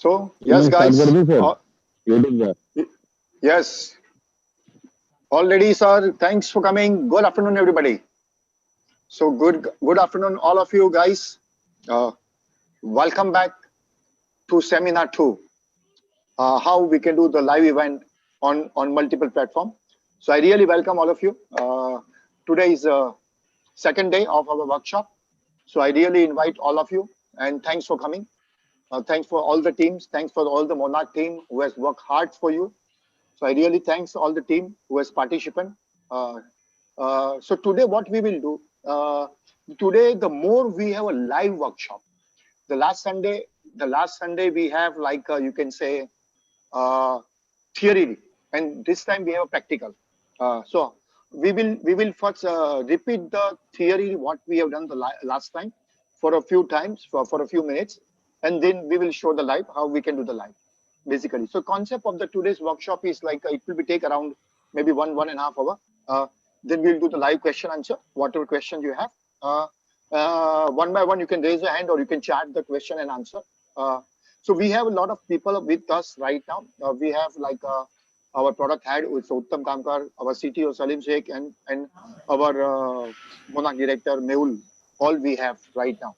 So, मैं yes, start कर guys. दूं सर यूट्यूब का Yes, already, sir. Thanks for coming. Good afternoon, everybody. So, good afternoon, all of you guys. Uh, Welcome back to Seminar 2. How we can do the live event on multiple platform. So, I really welcome all of you. Today is second day of our workshop. So, I really invite all of you and thanks for coming. Thanks for all the teams. Thanks for all the Monarch team who has worked hard for you. So I really thanks all the team who has participant. Uh, so today what we will do, today the more we have a live workshop. The last Sunday we have like you can say uh, theory, and this time we have a practical. So we will first repeat the theory what we have done the last time for a few times for a few minutes, and then we will show the live how we can do the live basically. So concept of the today's workshop is like it will be take around maybe 1.5 hours. Uh, then we'll do the live question answer whatever question you have. One by one you can raise your hand or you can chat the question and answer. Uh, so we have a lot of people with us right now. We have like our product head, which is Uttam Kamkar, our CTO Salim Sheikh, and our Monarch director Mehul. All we have right now.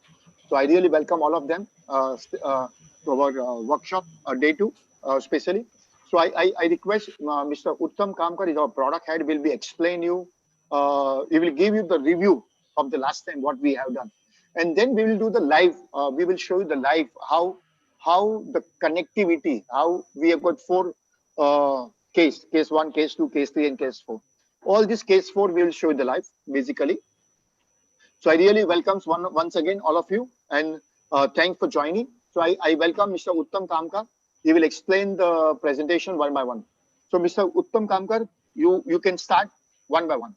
So I really welcome all of them to our workshop day two, especially. So I request Mr. Uttam Kamkar is our product head. Will be explain you. He will give you the review of the last time what we have done, and then we will do the live. We will show you the live how the connectivity, how we have got four case one, case two, case three, and case four. All this case four we will show you the live basically. So I really welcomes once again all of you and thanks for joining. So I welcome Mr. Uttam Kamkar. He will explain the presentation one by one. So Mr. Uttam Kamkar, you can start one by one.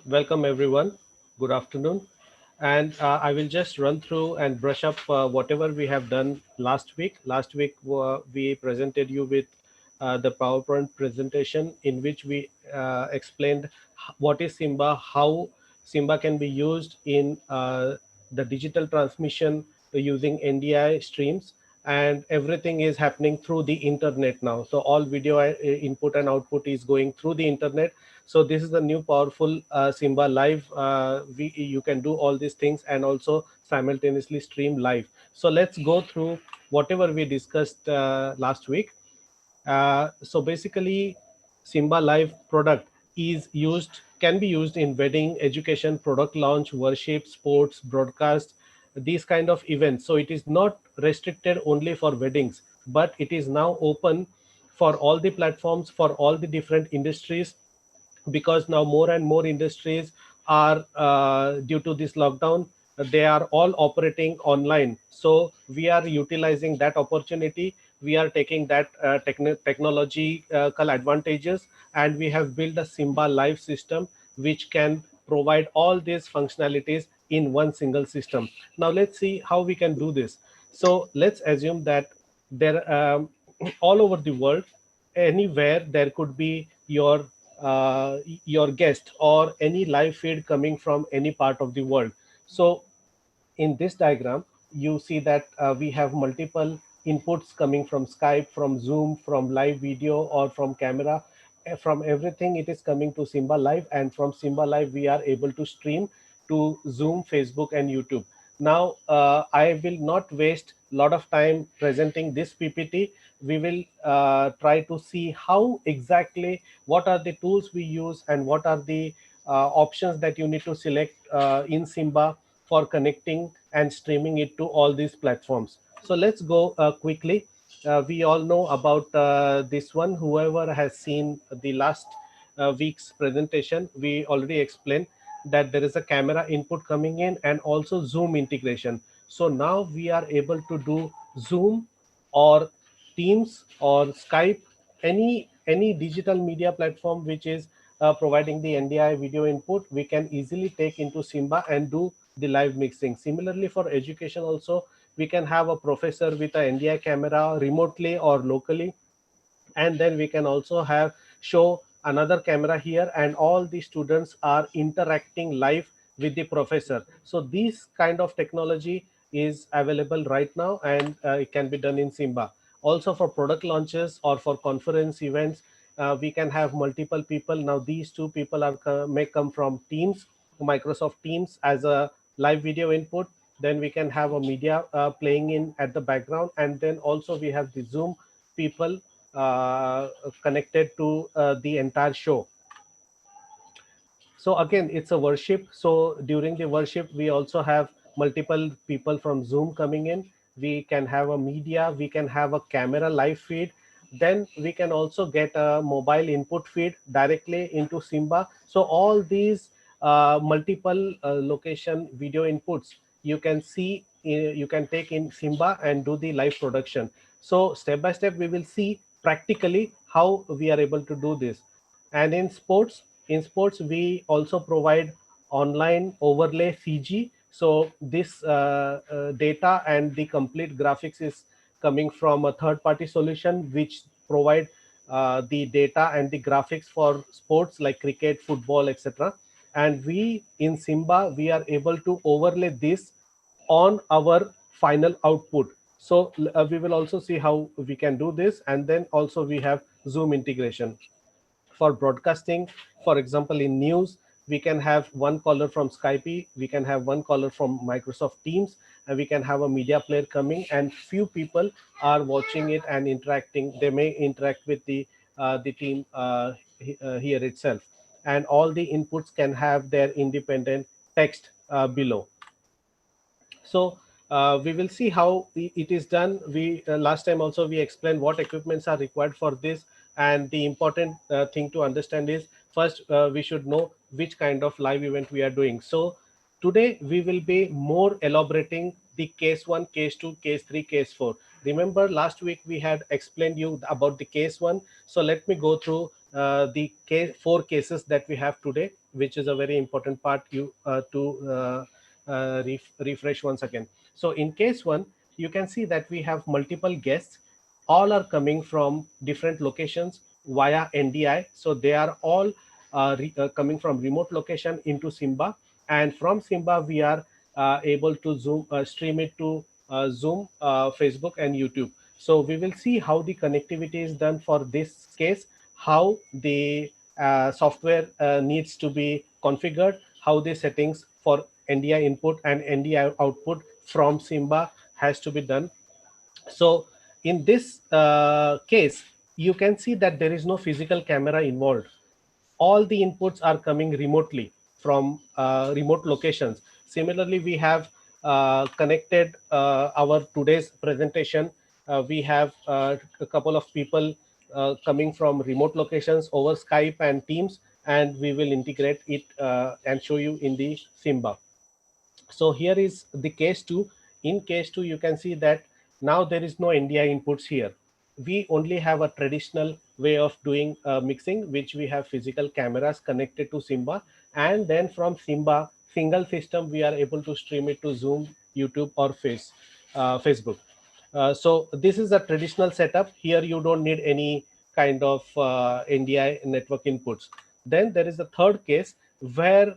Welcome everyone. Good afternoon. And I will just run through and brush up whatever we have done last week. Last week we presented you with the PowerPoint presentation in which we explained what is Simba, how Simba can be used in the digital transmission using NDI streams, and everything is happening through the internet now. So all video input and output is going through the internet. So this is the new powerful Simba live. You can do all these things and also simultaneously stream live. So let's go through whatever we discussed last week. So basically, Simba Live product is used, can be used in wedding, education, product launch, worship, sports, broadcast, these kind of events. So it is not restricted only for weddings, but it is now open for all the platforms, for all the different industries, because now more and more industries are due to this lockdown, they are all operating online. So we are utilizing that opportunity, we are taking that technological advantages, and we have built a Simba live system which can provide all these functionalities in one single system. Now let's see how we can do this. So let's assume that there all over the world, anywhere there could be your guest or any live feed coming from any part of the world. So in this diagram you see that we have multiple inputs coming from Skype, from Zoom, from live video, or from camera. From everything it is coming to Simba live, and from Simba live we are able to stream to Zoom, Facebook, and YouTube. Now I will not waste a lot of time presenting this PPT. We will try to see how exactly, what are the tools we use and what are the options that you need to select in Simba for connecting and streaming it to all these platforms. So let's go quickly. We all know about this one. Whoever has seen the last week's presentation, we already explained that there is a camera input coming in and also Zoom integration. So now we are able to do Zoom or Teams or Skype, any digital media platform which is providing the NDI video input, we can easily take into Simba and do the live mixing. Similarly, for education also, we can have a professor with a NDI camera remotely or locally, and then we can also have show another camera here, and all the students are interacting live with the professor. So this kind of technology is available right now, and it can be done in Simba. Also for product launches or for conference events, we can have multiple people. Now these two people may come from Teams, Microsoft Teams as a live video input. Then we can have a media playing in at the background, and then also we have the Zoom people connected to the entire show. So again, it's a worship. So during the worship, we also have multiple people from Zoom coming in. We can have a media, we can have a camera live feed. Then we can also get a mobile input feed directly into Simba. So all these multiple location video inputs you can see, you can take in Simba and do the live production. So step by step, we will see practically how we are able to do this. And in sports we also provide online overlay CG. So this data and the complete graphics is coming from a third party solution which provide the data and the graphics for sports like cricket, football, etc. And we in Simba we are able to overlay this on our final output. So we will also see how we can do this. And then also we have Zoom integration for broadcasting. For example, in news, we can have one caller from Skype, we can have one caller from Microsoft Teams, and we can have a media player coming, and few people are watching it and interacting. They may interact with the team here itself, and all the inputs can have their independent text below. So we will see how it is done. We last time also we explained what equipments are required for this, and the important thing to understand is first we should know which kind of live event we are doing. So today we will be more elaborating the case 1, case 2, case 3, case 4. Remember last week we had explained you about the case 1. So let me go through the case 4 cases that we have today, which is a very important part you to refresh once again. So in case 1, you can see that we have multiple guests. All are coming from different locations via NDI. So they are all coming from remote location into Simba. And from Simba, we are able to stream it to Zoom, Facebook, and YouTube. So we will see how the connectivity is done for this case, how the software needs to be configured, how the settings for NDI input and NDI output from Simba has to be done. So in this case, you can see that there is no physical camera involved. All the inputs are coming remotely from remote locations. Similarly, we have connected our today's presentation. We have a couple of people coming from remote locations over Skype and Teams, and we will integrate it and show you in the Simba. So here is the case 2. In case 2, you can see that now there is no NDI inputs here. We only have a traditional way of doing mixing, which we have physical cameras connected to Simba. And then from Simba, single system, we are able to stream it to Zoom, YouTube, or Facebook. So this is a traditional setup. Here you don't need any kind of NDI network inputs. Then there is a third case where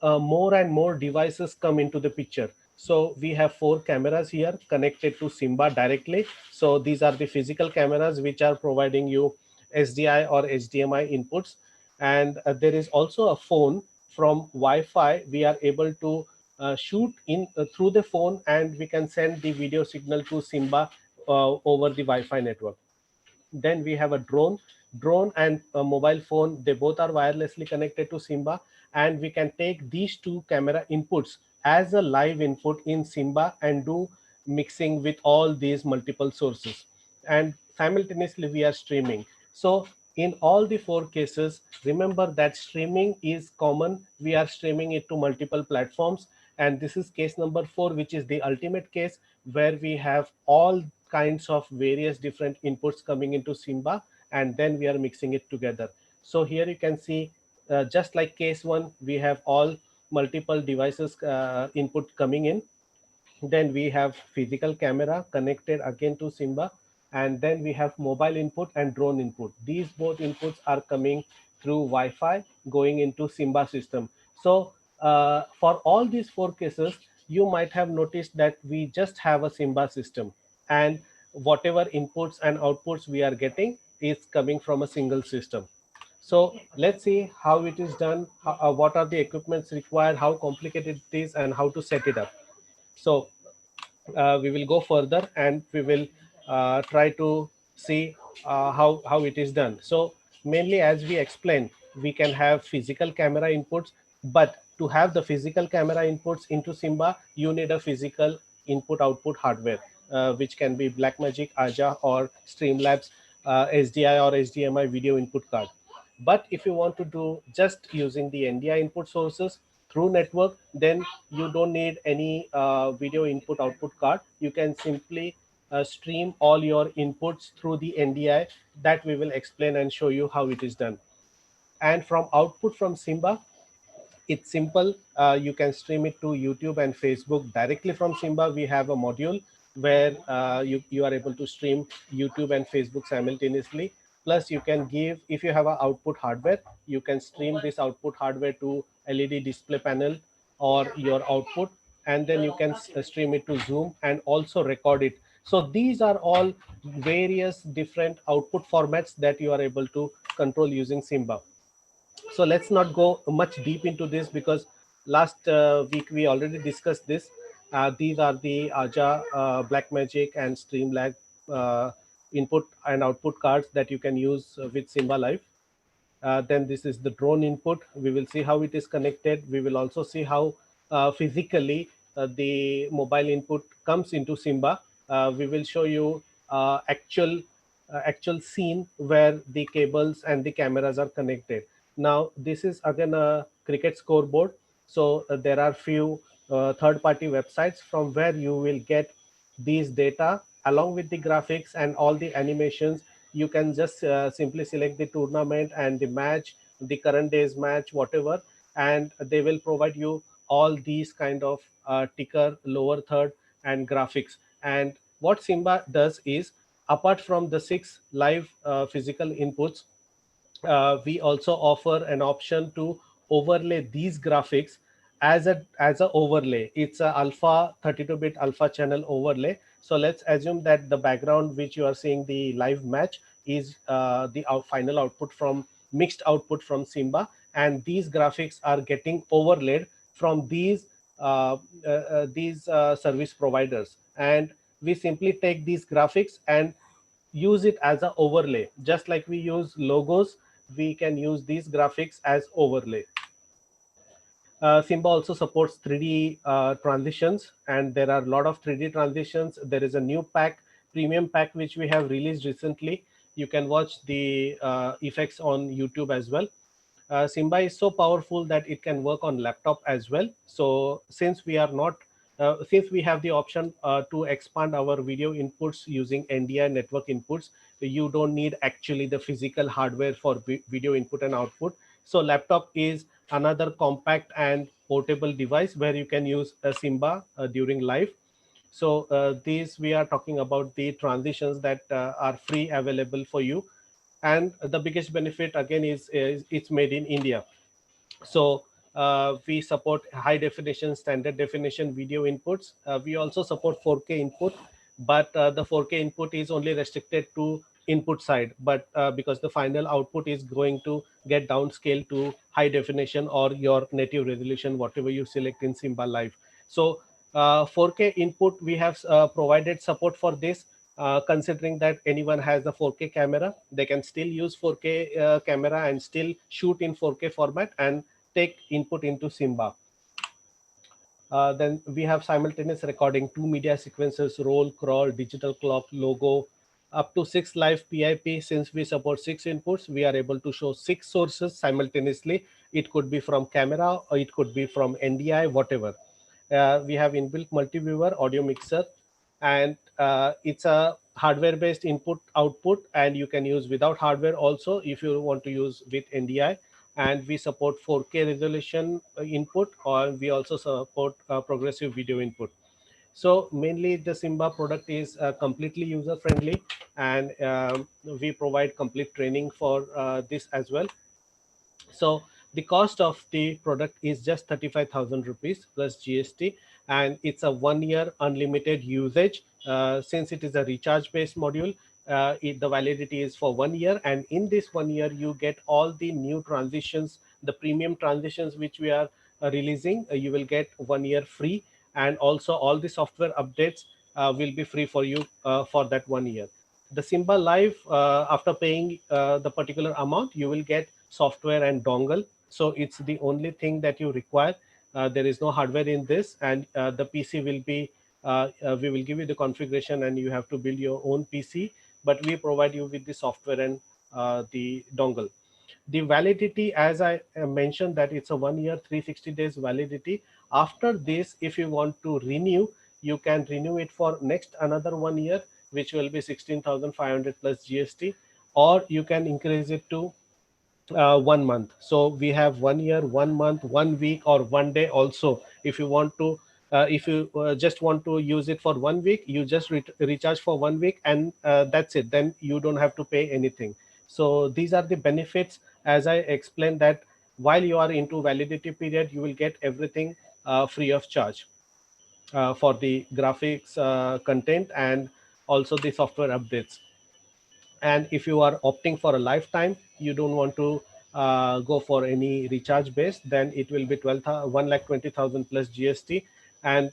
more and more devices come into the picture. So we have 4 cameras here connected to Simba directly. So these are the physical cameras which are providing you SDI or HDMI inputs. And there is also a phone from Wi-Fi. We are able to shoot in through the phone, and we can send the video signal to Simba over the Wi-Fi network. Then we have a drone and a mobile phone. They both are wirelessly connected to Simba, and we can take these 2 camera inputs as a live input in Simba and do mixing with all these multiple sources, and simultaneously we are streaming. So in all the 4 cases, remember that streaming is common. We are streaming it to multiple platforms, and this is case number 4, which is the ultimate case, where we have all kinds of various different inputs coming into Simba, and then we are mixing it together. So here you can see, just like case 1, we have all multiple devices input coming in. Then we have physical camera connected again to Simba, and then we have mobile input and drone input. These both inputs are coming through Wi-Fi going into Simba system. So for all these 4 cases, you might have noticed that we just have a Simba system, and whatever inputs and outputs we are getting is coming from a single system. So let's see how it is done, what are the equipments required, how complicated it is, and how to set it up. So we will go further and we will try to see how it is done. So mainly, as we explained, we can have physical camera inputs, but to have the physical camera inputs into Simba, you need a physical input output hardware, which can be Blackmagic, Aja, or Streamlabs SDI or HDMI video input card. But if you want to do just using the NDI input sources through network, then you don't need any video input output card. You can simply stream all your inputs through the NDI, that we will explain and show you how it is done. And from output from Simba, it's simple. You can stream it to YouTube and Facebook directly from Simba. We have a module where you are able to stream YouTube and Facebook simultaneously. Plus, you can give, if you have an output hardware, you can stream this output hardware to LED display panel or your output, and then you can stream it to Zoom and also record it. So these are all various different output formats that you are able to control using Simba. So let's not go much deep into this, because last week we already discussed this. These are the Aja, Blackmagic, and Streamlag input and output cards that you can use with Simba Live. Then this is the drone input. We will see how it is connected. We will also see how physically the mobile input comes into Simba. We will show you actual scene where the cables and the cameras are connected. Now this is again a cricket scoreboard. So there are few third-party websites from where you will get these data along with the graphics and all the animations. You can just simply select the tournament and the match, the current day's match, whatever, and they will provide you all these kind of ticker, lower third, and graphics. And what Simba does is, apart from the 6 live physical inputs, we also offer an option to overlay these graphics as a overlay. It's a alpha 32-bit alpha channel overlay. So let's assume that the background which you are seeing the live match is the final output from mixed output from Simba, and these graphics are getting overlaid from these service providers, and we simply take these graphics and use it as a overlay. Just like we use logos, we can use these graphics as overlay. Simba also supports 3D transitions, and there are a lot of 3D transitions. There is a new pack, premium pack, which we have released recently. You can watch the effects on YouTube as well. Simba is so powerful that it can work on laptop as well. So since we have the option to expand our video inputs using NDI network inputs, you don't need actually the physical hardware for video input and output. So laptop is another compact and portable device where you can use a Simba during live. So these, we are talking about the transitions that are free available for you. And the biggest benefit again is it's made in India. So we support high definition, standard definition video inputs. We also support 4K input, but the 4K input is only restricted to input side. But because the final output is going to get downscaled to high definition or your native resolution, whatever you select in Simba Live. So 4K input, we have provided support for this. Considering that anyone has the 4K camera, they can still use 4K camera and still shoot in 4K format and take input into Simba. Then we have simultaneous recording, 2 media sequences, roll, crawl, digital clock, logo, up to 6 live PIP. Since we support 6 inputs, we are able to show 6 sources simultaneously. It could be from camera or it could be from NDI, whatever. We have inbuilt multi-viewer audio mixer, and it's a hardware based input output, and you can use without hardware also if you want to use with NDI. And we support 4K resolution input, or we also support progressive video input. So mainly the Simba product is completely user friendly, and we provide complete training for this as well. So The cost of the product is just 35,000 rupees plus GST, and it's a 1 year unlimited usage. Since it is a recharge based module, the validity is for 1 year, and in this 1 year you get all the new transitions, the premium transitions which we are releasing. You will get 1 year free, and also all the software updates will be free for you for that 1 year. The Simba Live, after paying the particular amount, you will get software and dongle. So it's the only thing that you require. There is no hardware in this, and the PC will be. We will give you the configuration, and you have to build your own PC. But we provide you with the software and the dongle. The validity, as I mentioned, that it's a 1 year 360 days validity. After this, if you want to renew, you can renew it for next another 1 year, which will be 16,500 plus GST, or you can increase it to 1 month. So we have 1 year, 1 month, 1 week, or 1 day also. If you want to, if you just want to use it for 1 week, you just recharge for 1 week, and that's it. Then you don't have to pay anything. So these are the benefits. As I explained, that while you are into validity period, you will get everything free of charge for the graphics content and also the software updates. And if you are opting for a lifetime, you don't want to go for any recharge base, then it will be 1,20,000 plus GST, and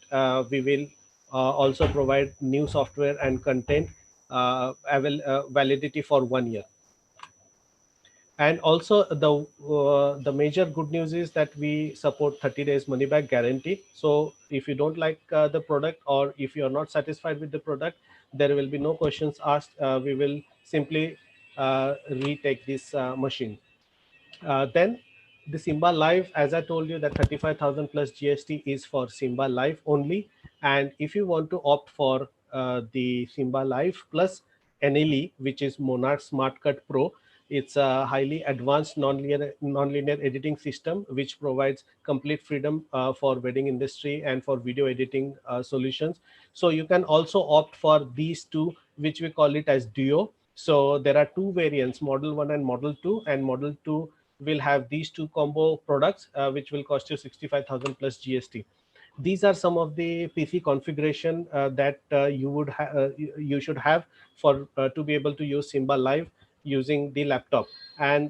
we will also provide new software and content validity for 1 year. And also the major good news is that we support 30 days money back guarantee. So if you don't like the product, or if you are not satisfied with the product, there will be no questions asked. We will simply retake this machine. Then the Simba Live, as I told you, that 35,000 plus GST is for Simba Live only. And if you want to opt for the Simba Live plus NLE, which is Monarch Smart Cut Pro, it's a highly advanced nonlinear editing system which provides complete freedom for wedding industry and for video editing solutions. So you can also opt for these two, which we call it as Duo. So there are two variants, Model 1 and Model 2, and Model 2 will have these two combo products, which will cost you 65,000 plus GST. These are some of the PC configuration that you should have for to be able to use Simba Live using the laptop. And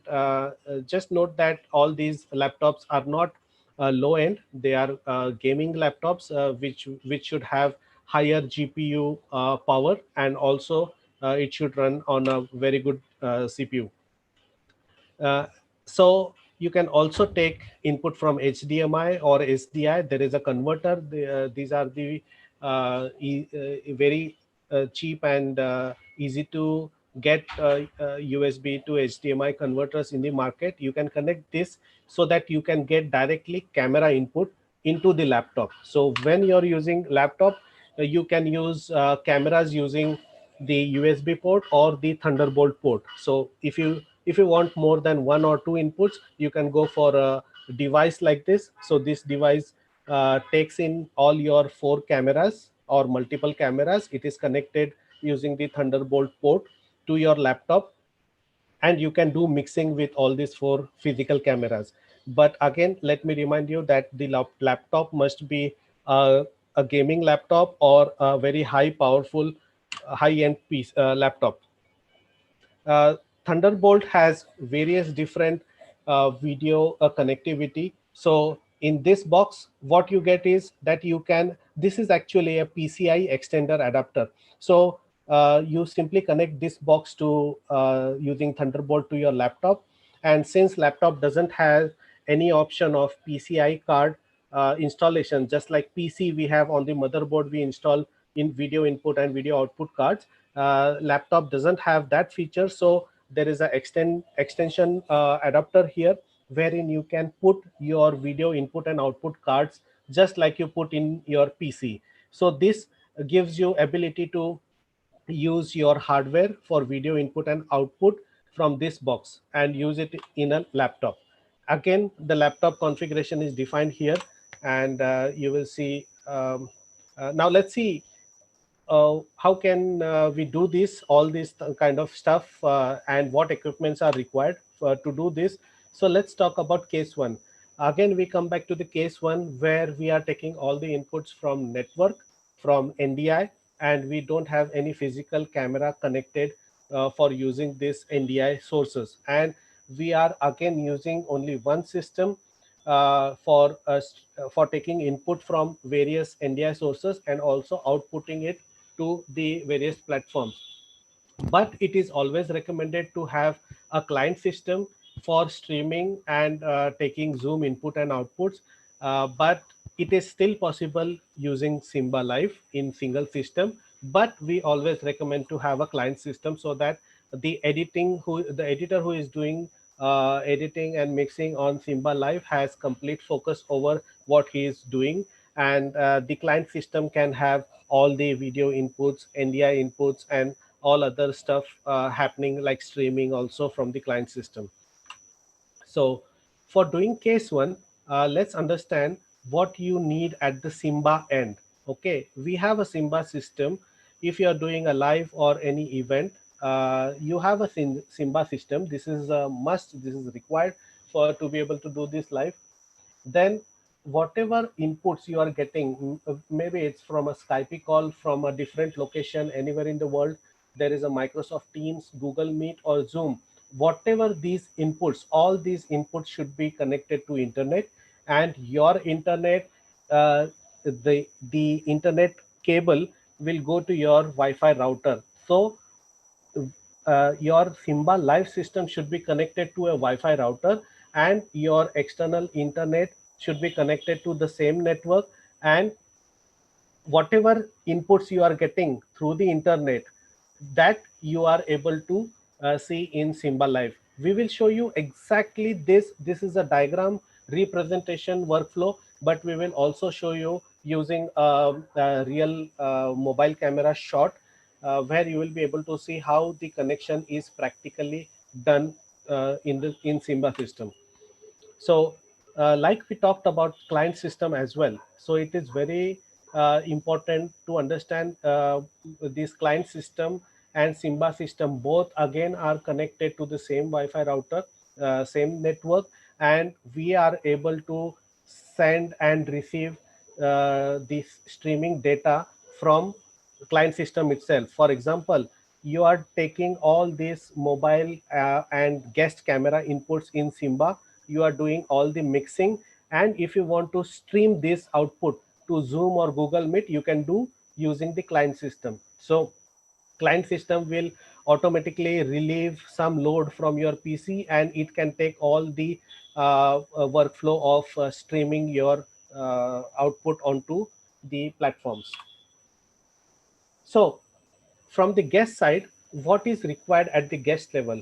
just note that all these laptops are not low end; they are gaming laptops, which should have higher GPU power, and also it should run on a very good CPU. Uh, so you can also take input from HDMI or SDI. There is a converter. These are the very cheap and easy to get USB to HDMI converters in the market. You can connect this so that you can get directly camera input into the laptop. So when you're using laptop, you can use cameras using the USB port or the Thunderbolt port. So if you want more than one or two inputs, you can go for a device like this. So this device takes in all your four cameras or multiple cameras. It is connected using the Thunderbolt port to your laptop, and you can do mixing with all these four physical cameras. But again, let me remind you that the laptop must be a gaming laptop or a very high powerful high end piece laptop. uh, Thunderbolt has various different video connectivity. So in this box, what you get is that you can, this is actually a PCI extender adapter. So you simply connect this box to using Thunderbolt to your laptop. And since laptop doesn't have any option of PCI card installation, just like PC we have on the motherboard, we install in video input and video output cards. Laptop doesn't have that feature, so there is a extension adapter here, wherein you can put your video input and output cards just like you put in your PC. So this gives you ability to use your hardware for video input and output from this box and use it in a laptop. Again, the laptop configuration is defined here, and you will see. Now let's see how can we do this, all this kind of stuff, and what equipments are required to do this. So let's talk about case one. Again, we come back to the case one where we are taking all the inputs from network, from NDI, and we don't have any physical camera connected for using this NDI sources. And we are again using only one system for taking input from various NDI sources and also outputting it to the various platforms. But it is always recommended to have a client system for streaming and taking Zoom input and outputs. But it is still possible using Simba Live in single system, but we always recommend to have a client system so that the editor who is doing editing and mixing on Simba Live has complete focus over what he is doing, and the client system can have all the video inputs, NDI inputs, and all other stuff happening like streaming also from the client system. So for doing case one, let's understand what you need at the Simba end. Okay, we have a Simba system. If you are doing a live or any event, you have a Simba system. This is a must. This is required for to be able to do this live. Then whatever inputs you are getting, maybe it's from a Skype call from a different location anywhere in the world, there is a Microsoft Teams, Google Meet, or Zoom. Whatever these inputs, all these inputs should be connected to internet, and your internet, the internet cable will go to your Wi-Fi router. So your Simba live system should be connected to a Wi-Fi router, and your external internet should be connected to the same network. And whatever inputs you are getting through the internet, that you are able to see in Simba Live. We will show you exactly this. This is a diagram representation workflow, but we will also show you using a real mobile camera shot where you will be able to see how the connection is practically done in Simba system. So like we talked about client system as well, so it is very important to understand this client system and Simba system both again are connected to the same Wi-Fi router, same network, and we are able to send and receive this streaming data from client system itself. For example, you are taking all these mobile and guest camera inputs in Simba, you are doing all the mixing, and if you want to stream this output to Zoom or Google Meet, you can do using the client system. So client system will automatically relieve some load from your PC, and it can take all the workflow of streaming your output onto the platforms. So from the guest side, what is required at the guest level?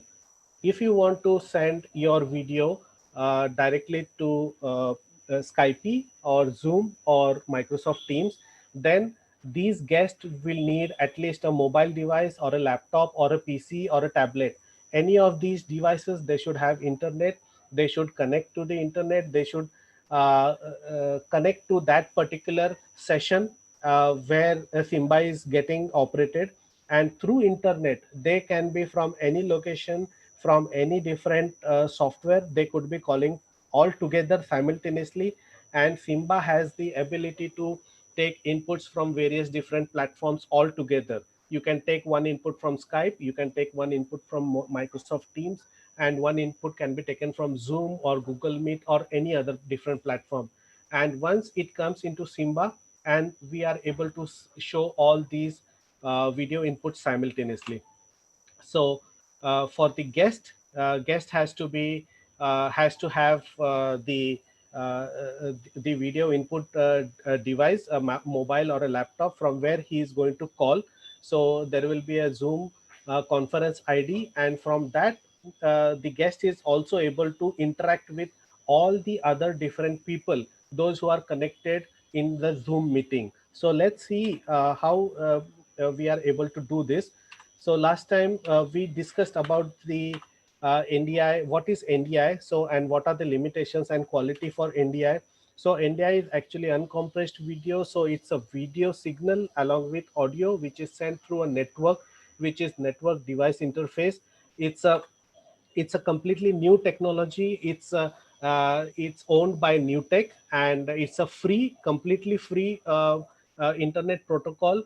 If you want to send your video directly to Skype or Zoom or Microsoft Teams, then these guests will need at least a mobile device or a laptop or a PC or a tablet. Any of these devices, they should have internet, they should connect to the internet, they should connect to that particular session where Simba is getting operated, and through internet they can be from any location, from any different software, they could be calling all together simultaneously. And Simba has the ability to take inputs from various different platforms all together. You can take one input from Skype, you can take one input from Microsoft Teams, and one input can be taken from Zoom or Google Meet or any other different platform. And once it comes into Simba, and we are able to show all these video inputs simultaneously. So for the guest has to have the video input device, a mobile or a laptop from where he is going to call. So there will be a Zoom conference ID, and from that the guest is also able to interact with all the other different people, those who are connected in the Zoom meeting. So let's see how we are able to do this. So last time we discussed about the NDI, what is NDI, so and what are the limitations and quality for NDI. So NDI is actually uncompressed video, so it's a video signal along with audio which is sent through a network, which is network device interface. It's a It's a completely new technology. It's owned by Newtek, and it's a free, completely free internet protocol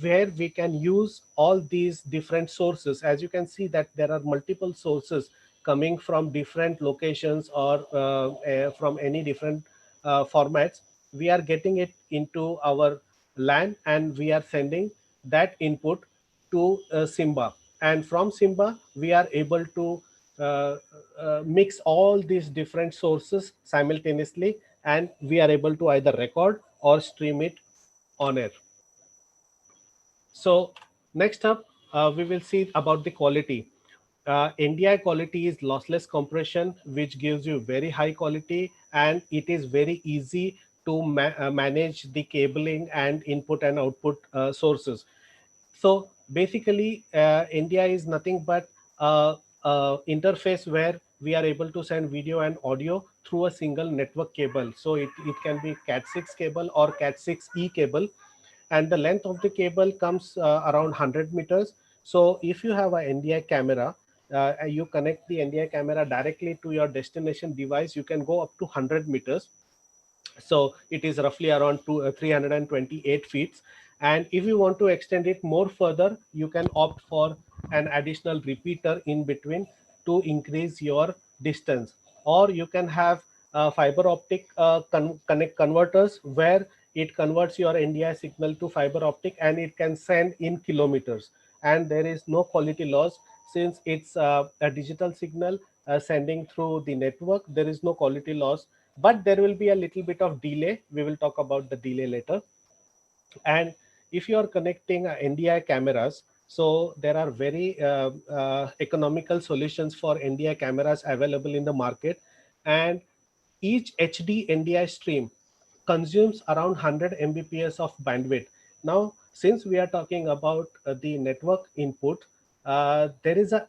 where we can use all these different sources. As you can see that there are multiple sources coming from different locations or from any different formats. We are getting it into our LAN, and we are sending that input to Simba. And from Simba, we are able to uh, mix all these different sources simultaneously, and we are able to either record or stream it on air. So next up, we will see about the quality. NDI quality is lossless compression, which gives you very high quality, and it is very easy to manage the cabling and input and output sources. So basically, India is nothing but a interface where we are able to send video and audio through a single network cable. So it can be Cat6 cable or Cat6e cable, and the length of the cable comes around 100 meters. So if you have an NDI camera, you connect the NDI camera directly to your destination device, you can go up to 100 meters. So it is roughly around 328 feet. And if you want to extend it more further, you can opt for an additional repeater in between to increase your distance. Or you can have fiber optic connect converters, where it converts your NDI signal to fiber optic, and it can send in kilometers, and there is no quality loss. Since it's a digital signal sending through the network, there is no quality loss, but there will be a little bit of delay. We will talk about the delay later. And if you are connecting NDI cameras, so there are very economical solutions for NDI cameras available in the market, and each HD NDI stream consumes around 100 Mbps of bandwidth. Now, since we are talking about the network input, there is a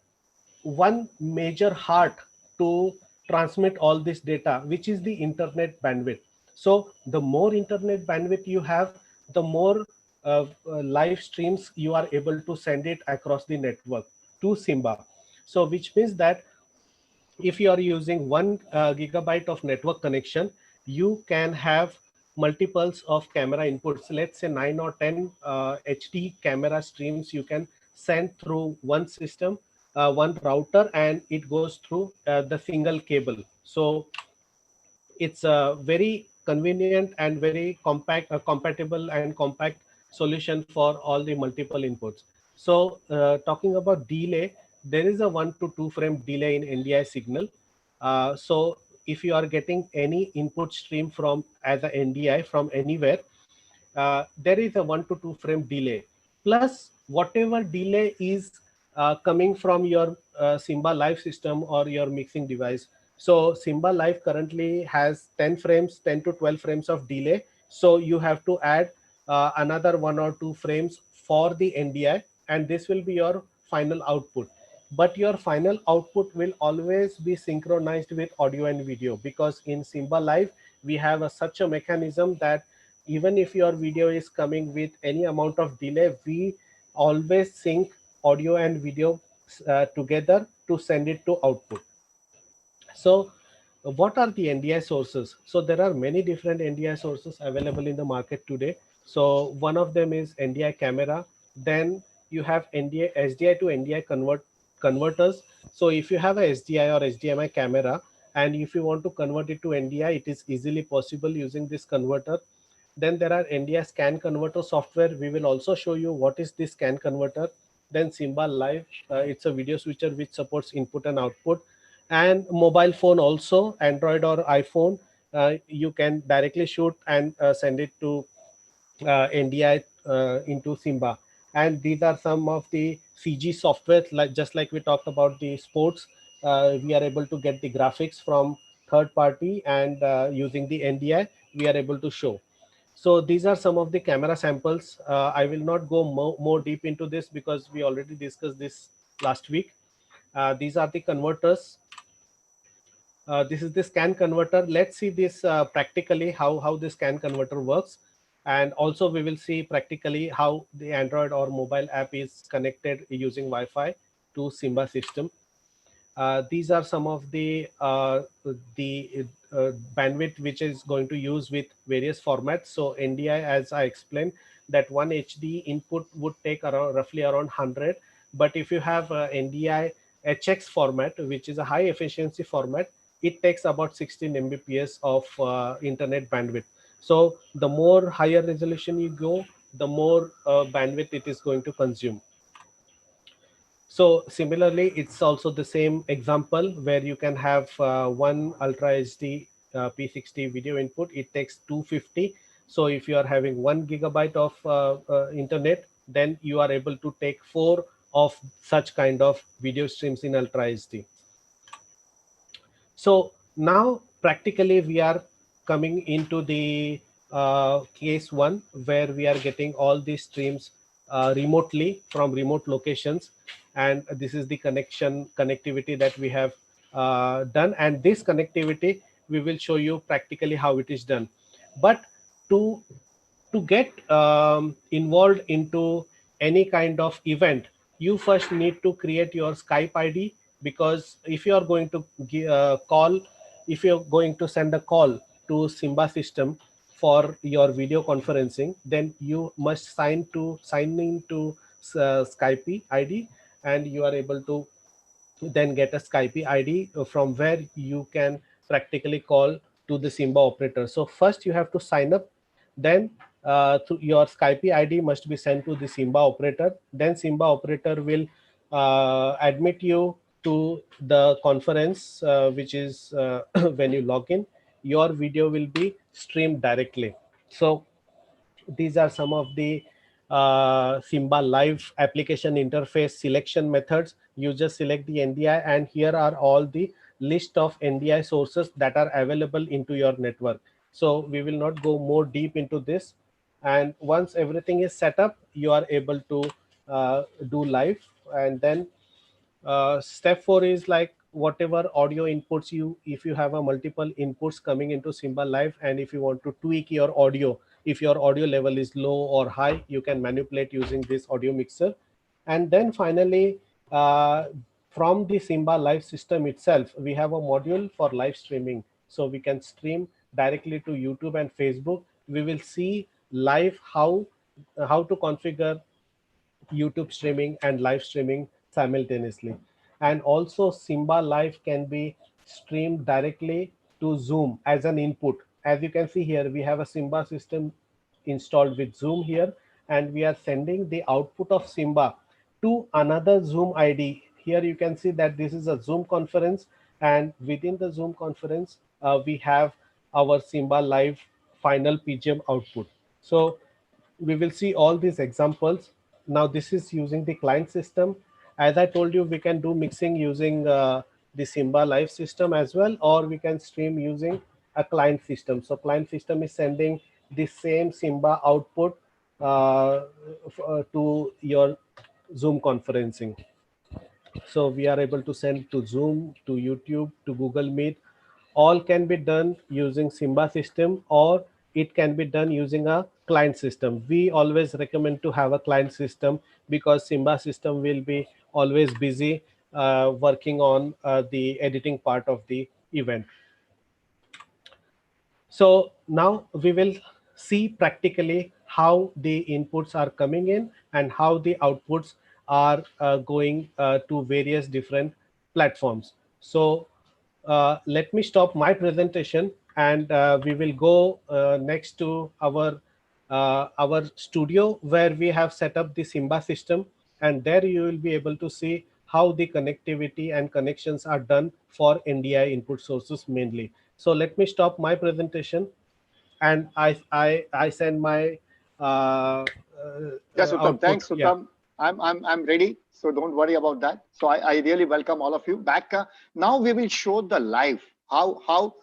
one major heart to transmit all this data, which is the internet bandwidth. So the more internet bandwidth you have, the more live streams you are able to send it across the network to Simba. So which means that if you are using 1 gigabyte of network connection, you can have multiples of camera inputs. Let's say 9 or 10 HD camera streams you can send through one system, one router, and it goes through the single cable. So it's a very convenient and very compact, compatible and compact solution for all the multiple inputs. So talking about delay, there is a 1 to 2 frame delay in NDI signal. So if you are getting any input stream from as a NDI from anywhere, there is a 1 to 2 frame delay. Plus, whatever delay is coming from your Simba Live system or your mixing device. So Simba Live currently has 10 frames, 10 to 12 frames of delay. So you have to add another 1 or 2 frames for the NDI, and this will be your final output. But your final output will always be synchronized with audio and video, because in Simba Live, we have such a mechanism that even if your video is coming with any amount of delay, we always sync audio and video together to send it to output. So what are the NDI sources? So there are many different NDI sources available in the market today. So one of them is NDI camera. Then you have NDI, SDI to NDI converters. So if you have a SDI or HDMI camera, and if you want to convert it to NDI, it is easily possible using this converter. Then there are NDI scan converter software. We will also show you what is this scan converter. Then Simba Live, it's a video switcher which supports input and output. And mobile phone also, Android or iPhone, you can directly shoot and send it to NDI into Simba. And these are some of the CG software, like just like we talked about the sports, we are able to get the graphics from third party, and using the NDI, we are able to show. So these are some of the camera samples. I will not go more deep into this because we already discussed this last week. These are the converters. This is the scan converter. Let's see this practically, how this scan converter works. And also we will see practically how the Android or mobile app is connected using Wi-Fi to Simba system. These are some of the bandwidth which is going to use with various formats. So NDI, as I explained, that one HD input would take around roughly around 100. But if you have NDI HX format, which is a high efficiency format, it takes about 16 Mbps of internet bandwidth. So the more higher resolution you go, the more bandwidth it is going to consume. So similarly, it's also the same example where you can have one Ultra HD P60 video input. It takes 250. So if you are having 1 GB of internet, then you are able to take 4 of such kind of video streams in Ultra HD. So now practically we are coming into the case one where we are getting all these streams remotely from remote locations, and this is the connectivity that we have done, and this connectivity we will show you practically how it is done. But to get involved into any kind of event, you first need to create your Skype ID, because if you are going to call, if you're going to send a call to Simba system for your video conferencing, then you must sign in to Skype ID, and you are able to then get a Skype ID from where you can practically call to the Simba operator. So first you have to sign up, then your Skype ID must be sent to the Simba operator. Then Simba operator will admit you to the conference, which is when you log in, your video will be streamed directly. So these are some of the Simba Live application interface selection methods. You just select the NDI, and here are all the list of NDI sources that are available into your network. So we will not go more deep into this. And once everything is set up, you are able to do live. And then step 4 is like whatever audio inputs you, if you have a multiple inputs coming into Simba Live, and if you want to tweak your audio, if your audio level is low or high, you can manipulate using this audio mixer. And then finally, from the Simba Live system itself, we have a module for live streaming, so we can stream directly to YouTube and Facebook. We will see live how to configure YouTube streaming and live streaming simultaneously. And also Simba Live can be streamed directly to Zoom as an input. As you can see here, we have a Simba system installed with Zoom here, and we are sending the output of Simba to another Zoom ID. Here you can see that this is a Zoom conference, and within the Zoom conference, we have our Simba Live final PGM output. So we will see all these examples. Now this is using the client system. As I told you, we can do mixing using the Simba Live system as well, or we can stream using a client system. So client system is sending the same Simba output to your Zoom conferencing. So we are able to send to Zoom, to YouTube, to Google Meet. All can be done using Simba system, or it can be done using a client system. We always recommend to have a client system, because Simba system will be always busy working on the editing part of the event. So now we will see practically how the inputs are coming in and how the outputs are going to various different platforms. So let me stop my presentation, and we will go next to our studio where we have set up the Simba system, and there you will be able to see how the connectivity and connections are done for NDI input sources mainly. So let me stop my presentation, and I send my Yes, Uttam. output. Thanks, Yeah. Uttam. I'm ready. So don't worry about that. So I really welcome all of you back. Now we will show the live how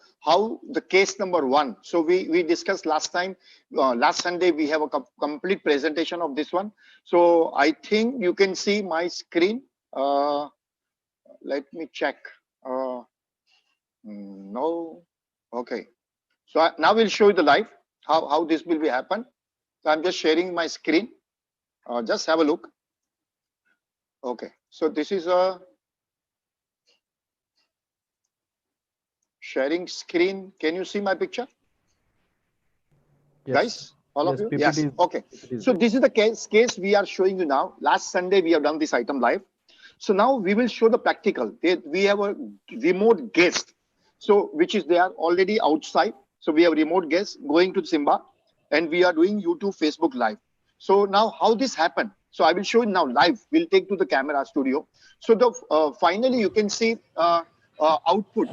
the case number one. So we discussed last time, last Sunday we have a complete presentation of this one. So I think you can see my screen. Let me check. No. Okay. So now we'll show you the live how this will be happen. So I'm just sharing my screen. Just have a look. Okay, so this is a Sharing screen. Can you see my picture? Yes. Guys, all of Yes, you? PPT Yes. is, Okay. PPT is So there. this is the case we are showing you now. Last Sunday, we have done this item live. So now we will show the practical. We have a remote guest. So which is they are already outside. So we have remote guest going to Simba and we are doing YouTube, Facebook live. So now how this happened? So I will show you now live. We'll take to the camera studio. So the finally you can see output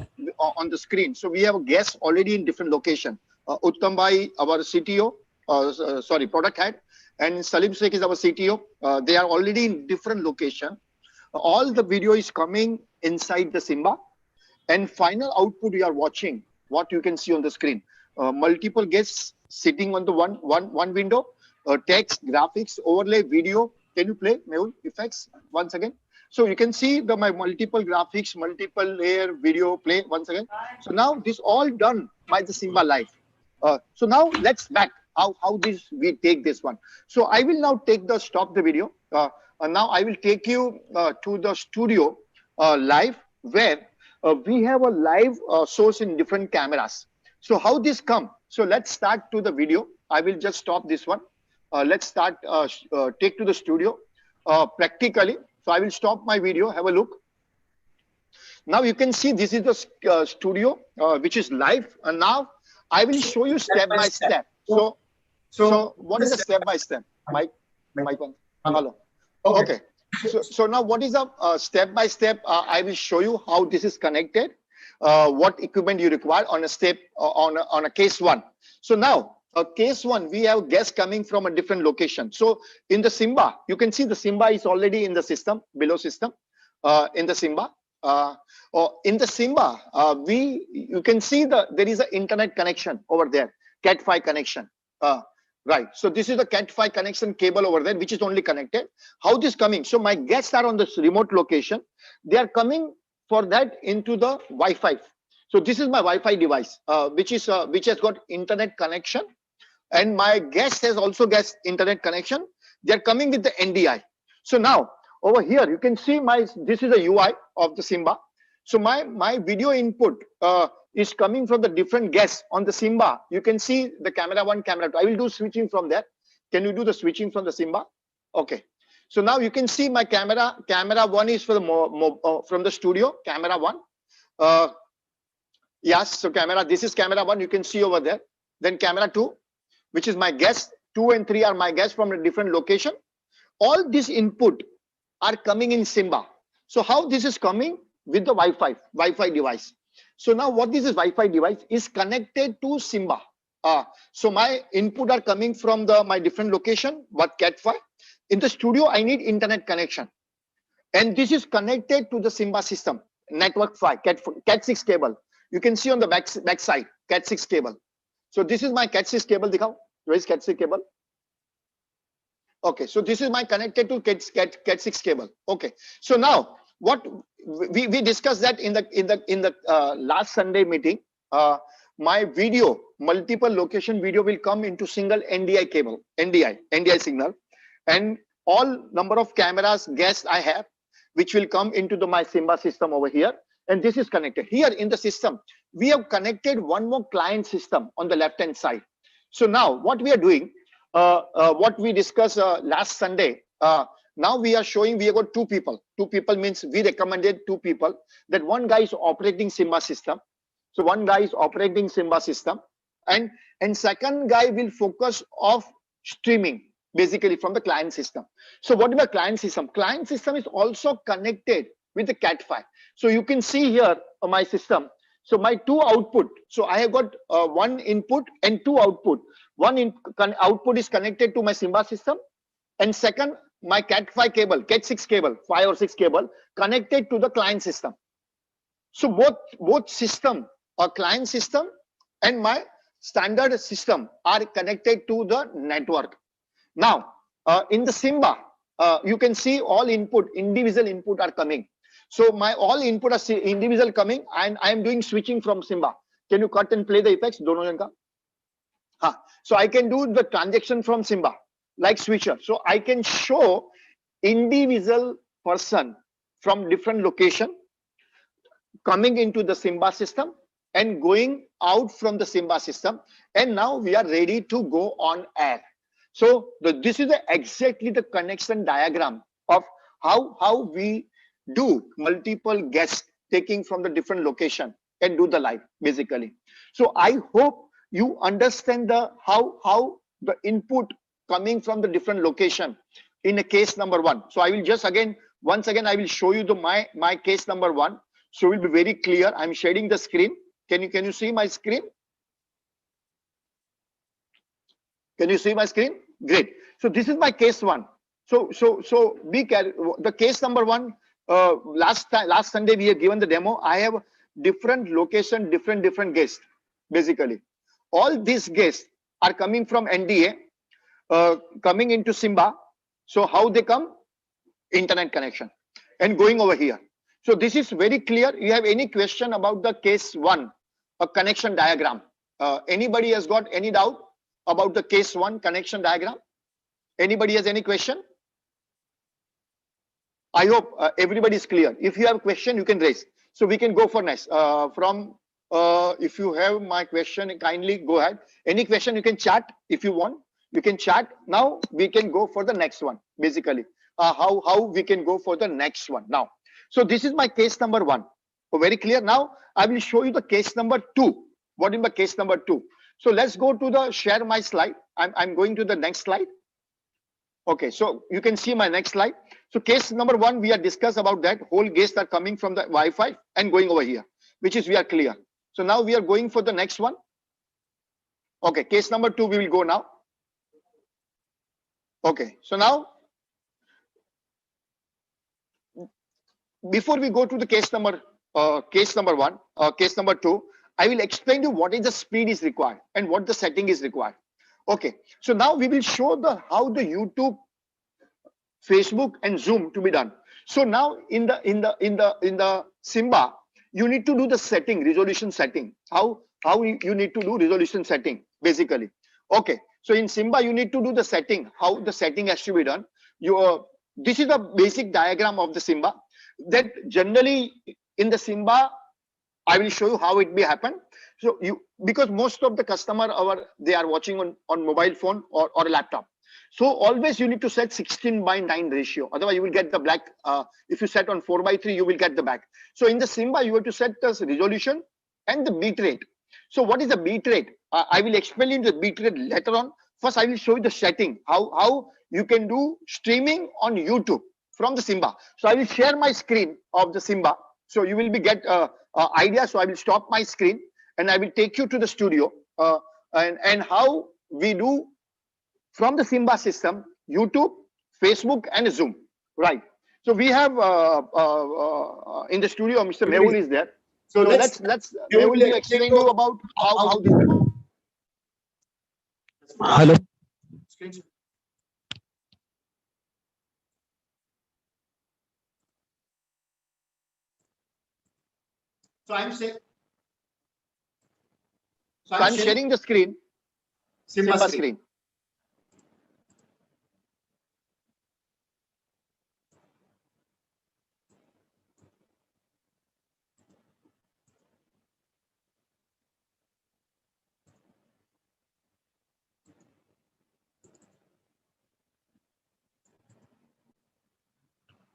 on the screen. So we have a guest already in different location. Uttam Bhai, our CTO, sorry, product head, and Salim Sheikh is our CTO. They are already in different location. All the video is coming inside the Simba, and final output you are watching. What you can see on the screen, multiple guests sitting on the one window, text, graphics, overlay, video. Can you play Mehul effects once again? So you can see my multiple graphics, multiple layer video play once again. So now this all done by the Simba Live. So now let's back how this we take this one. So I will now take the stop the video. Now I will take you to the studio live where we have a live source in different cameras. So how this come? So let's start to the video. I will just stop this one. Let's start take to the studio practically. So I will stop my video. Have a look. Now you can see this is the studio which is live, and now I will show you step by step. So what is the step by step? Mike on. Hello. Okay. So now what is the step by step? I will show you how this is connected, what equipment you require on a step on a case one. So now case one, we have guests coming from a different location. So in the Simba, you can see the Simba is already in the system, below system, in the Simba. Or in the Simba, you can see there is an internet connection over there, Cat5 connection. Right. So this is the Cat5 connection cable over there, which is only connected. How this coming? So my guests are on this remote location. They are coming for that into the Wi-Fi. So this is my Wi-Fi device, which has got internet connection, and my guest has also got internet connection. They are coming with the NDI. So now over here you can see this is the UI of the Simba. So my video input is coming from the different guests on the Simba. You can see the camera one, camera two. I will do switching from there. Can you do the switching from the Simba? Okay. So now you can see my camera. Camera one is for the from the studio. Camera one. Yes. So camera. This is camera one. You can see over there. Then camera two, which is my guest. 2 and 3 are my guests from a different location. All this input are coming in Simba. So how this is coming? With the Wi-Fi device. So now what this is Wi-Fi device is connected to Simba. So my input are coming from my different location, what Cat5. In the studio, I need internet connection. And this is connected to the Simba system, network 5, Cat6 cable. You can see on the back side, Cat6 cable. So this is my Cat6 cable. Where is Cat6 cable? Okay, so this is my connected to Cat6 cable. Okay, so now what we discussed that in the last Sunday meeting. My video, multiple location video will come into single NDI cable, NDI signal, and all number of cameras guests I have, which will come into my Simba system over here, and this is connected. Here in the system, we have connected one more client system on the left hand side. So now what we are doing, what we discussed last Sunday, now we are showing we have got two people. Two people means we recommended two people. That one guy is operating Simba system. So one guy is operating Simba system, and second guy will focus of streaming basically from the client system. So what is the client system? Client system is also connected with the Cat5. So you can see here my system. So my two output. So I have got one input and two output. One output is connected to my Simba system, and second my Cat5 cable, Cat6 cable, 5 or 6 cable connected to the client system. So both system, a client system and my standard system are connected to the network. Now in the Simba, you can see all input, individual input are coming. So my all input are individual coming, and I am doing switching from Simba. Can you cut and play the effects? Dono jan ka? So I can do the transaction from Simba like switcher. So I can show individual person from different location coming into the Simba system and going out from the Simba system. And now we are ready to go on air. So this is exactly the connection diagram of how we do multiple guests taking from the different location and do the live basically. So I hope you understand the how the input coming from the different location in a case number 1. So I will just once again I will show you the my case number 1. So it will be very clear. I'm sharing the screen. Can you see my screen? Can you see my screen? Great. So this is my case 1. So be careful. The case number 1. Last Sunday we have given the demo. I have different location, different guests. Basically, all these guests are coming from NDA, coming into Simba. So how they come? Internet connection and going over here. So this is very clear. You have any question about the case 1, a connection diagram? Anybody has got any doubt about the case 1 connection diagram? Anybody has any question? I hope everybody is clear. If you have a question, you can raise. So we can go for next. If you have my question, kindly go ahead. Any question you can chat if you want. You can chat. Now we can go for the next one. Basically, how we can go for the next one now. So this is my case number 1. So very clear. Now I will show you the case number 2. What is the case number 2? So let's go to the share my slide. I'm going to the next slide. Okay, so you can see my next slide. So case number 1, we are discussed about that. Whole guests are coming from the Wi-Fi and going over here, which is we are clear. So now we are going for the next one. Okay, case number 2, we will go now. Okay, so now, before we go to the case number 1, case number 2, I will explain to you what is the speed is required and what the setting is required. Okay, so now we will show how the YouTube, Facebook, and Zoom to be done. So now in the Simba, you need to do the setting, resolution setting. How you need to do resolution setting basically. Okay, so in Simba you need to do the setting. How the setting has to be done. This is the basic diagram of the Simba. That generally in the Simba, I will show you how it may happen. So because most of the customer they are watching on mobile phone or a laptop. So always you need to set 16:9 ratio. Otherwise you will get the black. If you set on 4:3, you will get the back. So in the Simba, you have to set the resolution and the bit rate. So what is the bit rate? I will explain the bit rate later on. First, I will show you the setting. How you can do streaming on YouTube from the Simba. So I will share my screen of the Simba. So you will get idea. So I will stop my screen and I will take you to the studio and how we do from the Simba system, YouTube, Facebook, and Zoom. Right. So we have in the studio, Mr. Mehul is there. So let's Mehul, you explain to you about how this. Hello. So I'm sharing the screen, Simba screen.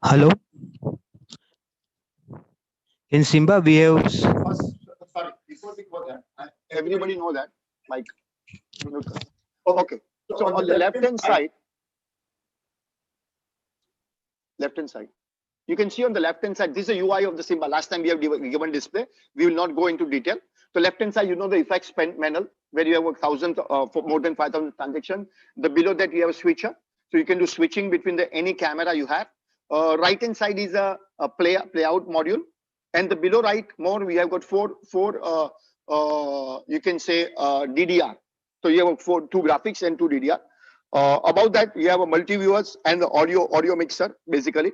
Hello. In Simba, we have. Sorry, before we go there, everybody know that, Mike. Okay. So on the left-hand side, you can see on the left-hand side, this is a UI of the Simba. Last time we have given display. We will not go into detail. So left-hand side, you know the effects panel where you have 1,000 for more than 5,000 transactions. The below that you have a switcher, so you can do switching between any camera you have. Right-hand side is a playout module, and the below right more we have got four you can say DDR. So you have two graphics and two DDR. Above that you have a multi-viewers and the audio mixer basically,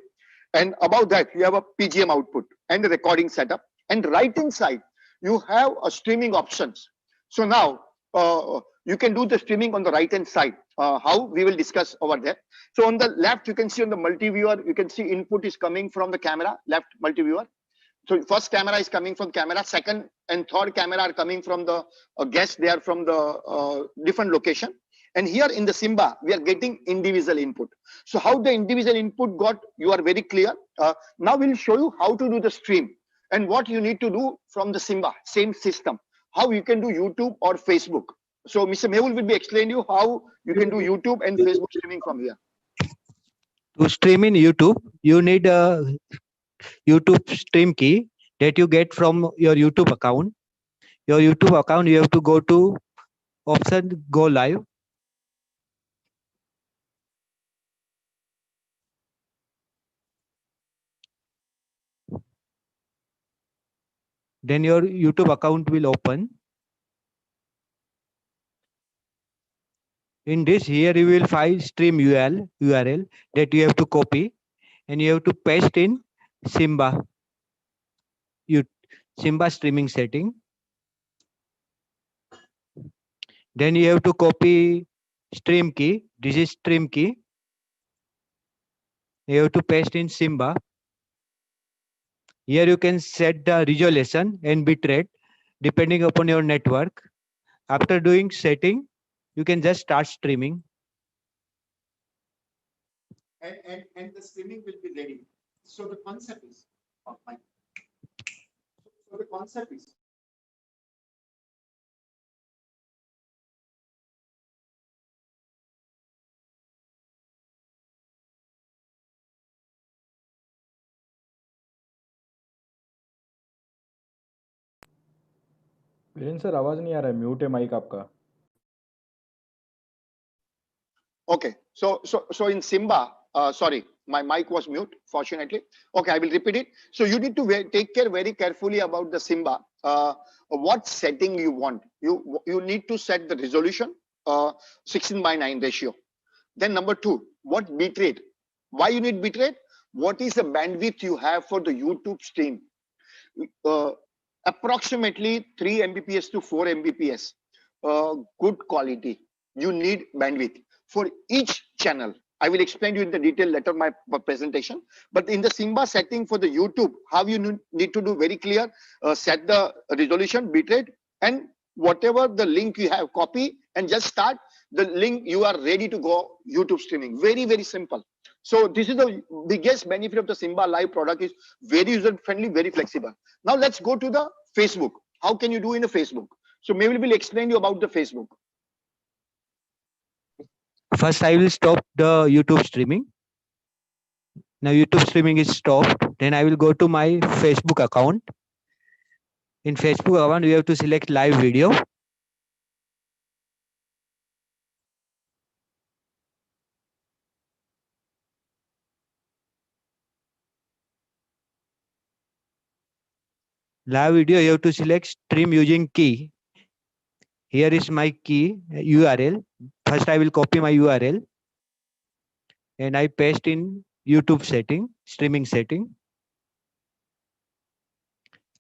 and above that you have a PGM output and the recording setup. And right-hand side you have a streaming options. So now you can do the streaming on the right-hand side. How we will discuss over there. So on the left, you can see on the multi-viewer, you can see input is coming from the camera, left multi-viewer. So first camera is coming from camera, second and third camera are coming from the guests. They are from the different location. And here in the Simba, we are getting individual input. So how the individual input got, you are very clear. Now we'll show you how to do the stream and what you need to do from the Simba, same system, how you can do YouTube or Facebook. So Mr. Mehul will be explaining you how you can do YouTube and Facebook streaming from here. To stream in YouTube, you need a YouTube stream key that you get from your YouTube account. Your YouTube account, you have to go to option Go Live. Then your YouTube account will open. In this, here you will find stream URL that you have to copy and you have to paste in Simba. Simba streaming setting. Then you have to copy stream key. This is stream key. You have to paste in Simba. Here you can set the resolution and bitrate depending upon your network. After doing setting, you can just start streaming. And the streaming will be ready. So the concept is, so the concept is, Virendra sir आवाज नहीं आ रहा है, mute है mic आपका. okay. So in Simba, sorry, my mic was mute, fortunately. Okay, I will repeat it. So you need to take care very carefully about the Simba. What setting you want. You need to set the resolution, 16:9 ratio. Then number 2, what bitrate? Why you need bitrate? What is the bandwidth you have for the YouTube stream? Approximately 3 Mbps to 4 Mbps. Good quality. You need bandwidth for each channel. I will explain you in the detail later my presentation. But in the Simba setting for the YouTube, how you need to do very clear, set the resolution, bitrate, and whatever the link you have, copy and just start the link. You are ready to go YouTube streaming. Very, very simple. So this is the biggest benefit of the Simba Live product, is very user friendly, very flexible. Now let's go to the Facebook. How can you do in a Facebook? So maybe we'll explain you about the Facebook. First, I will stop the YouTube streaming. Now YouTube streaming is stopped. Then I will go to my Facebook account. In Facebook account, you have to select live video. Live video, you have to select stream using key. Here is my key URL. First, I will copy my URL and I paste in YouTube setting, streaming setting.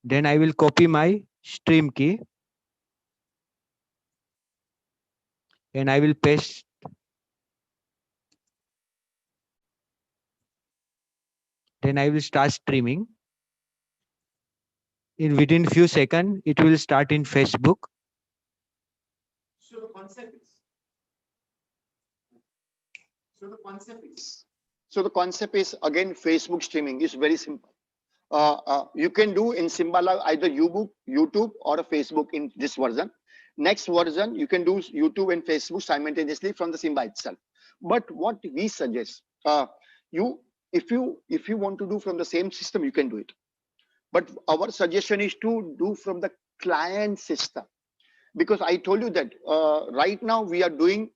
Then I will copy my stream key and I will paste. Then I will start streaming. Within few seconds, it will start in Facebook. So the concept is again Facebook streaming is very simple. You can do in Simba Live either YouTube or a Facebook in this version. Next version, you can do YouTube and Facebook simultaneously from the Simba itself. But what we suggest, if you want to do from the same system, you can do it. But our suggestion is to do from the client system, because I told you that right now we are doing,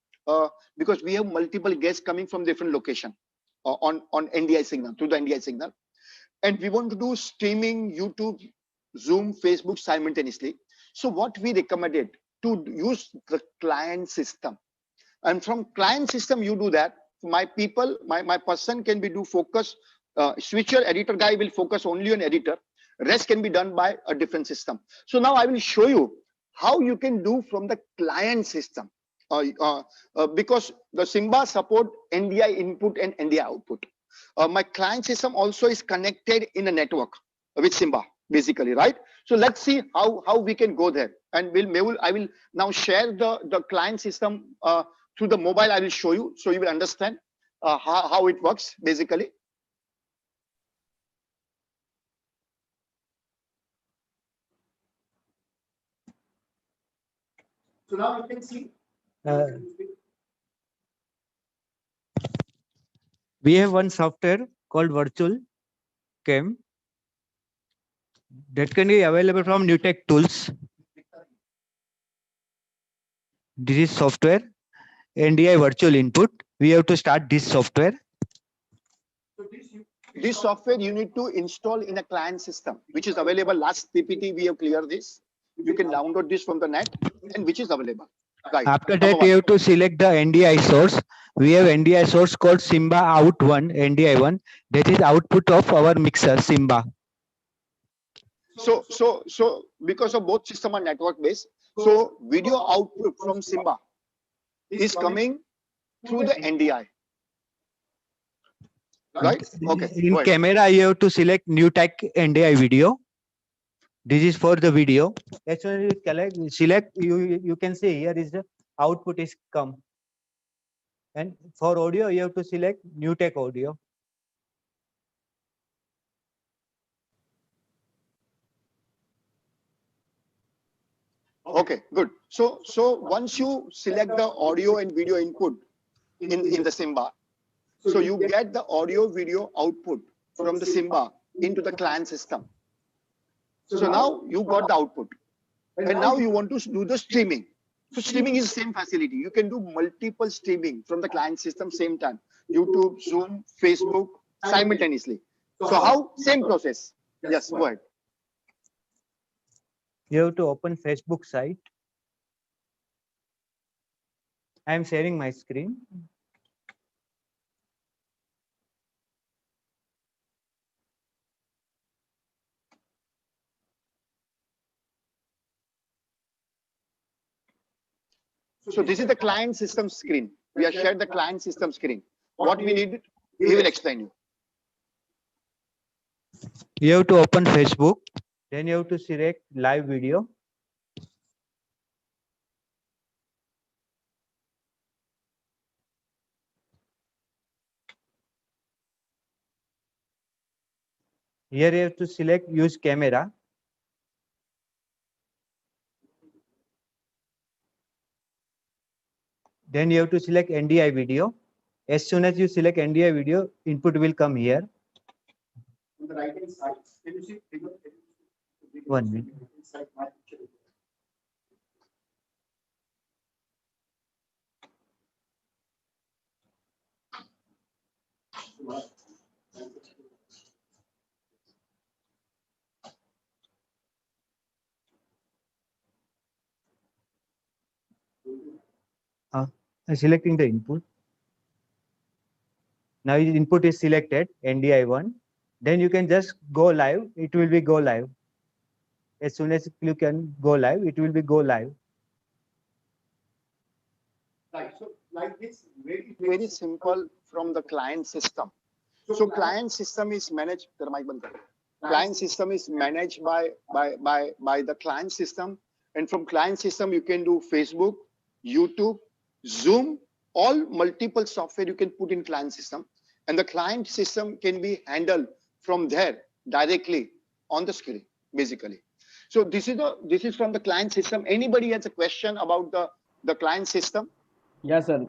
because we have multiple guests coming from different location on NDI signal, through the NDI signal. And we want to do streaming, YouTube, Zoom, Facebook simultaneously. So what we recommended, to use the client system. And from client system, you do that. My people, my person can be do focus, switcher editor guy will focus only on editor. Rest can be done by a different system. So now I will show you how you can do from the client system. Because the Simba support NDI input and NDI output. My client system also is connected in a network with Simba. basically, right? So let's see how we can go there. And I will now share the client system through the mobile. I will show you, so you will understand how it works basically. So now you can see. We have one software called Virtual Cam that can be available from New Tech Tools. This is software, NDI Virtual Input. We have to start this software. This software you need to install in a client system, which is available. Last PPT we have cleared this. You can download this from the net, and which is available. Right. After that, you have to select the NDI source. We have NDI source called Simba Out1, NDI1. That is output of our mixer Simba. So because of both system are network based, so video output from Simba is coming through the NDI. Right? Okay. In camera, you have to select New Tech NDI video. This is for the video. As soon as you select, you can see here is the output is come. And for audio, you have to select New Tech audio. Okay, good. So once you select the audio and video input in the Simba, so you get the audio video output from the Simba into the client system. So now you got the output, and now you want to do the streaming. So streaming is the same facility. You can do multiple streaming from the client system same time. YouTube, Zoom, Facebook, simultaneously. So how? Same process. Yes, go ahead. You have to open Facebook site. I am sharing my screen. So this is the client system screen. We have shared the client system screen. What we need, he will explain you. You have to open Facebook. Then you have to select live video. Here you have to select use camera. Then you have to select NDI video. As soon as you select NDI video, input will come here. On the right hand side, can you see? 1 minute. Selecting the input. Now his input is selected, NDI1. Then you can just go live. It will be go live. As soon as you can go live, it will be go live. Right. So like this, very simple from the client system. So client system is managed. Client system is managed by the client system, and from client system you can do Facebook, YouTube, Zoom, all multiple software you can put in client system, and the client system can be handled from there directly on the screen, basically. So this is from the client system. Anybody has a question about the client system? Yeah, sir.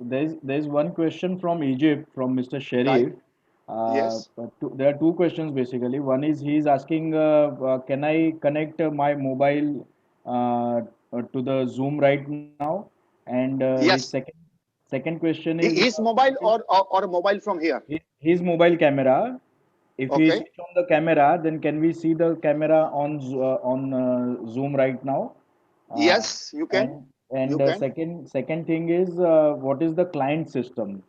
There's one question from Egypt from Mr. Sharif. Yes. There are two questions basically. One is he's asking, can I connect my mobile to the Zoom right now? And his Yes. second question is His mobile or a mobile from here? his mobile camera. If we Okay. switch on the camera, then can we see the camera on Zoom right now? Yes, you can. And You the can. second thing is what is the client system?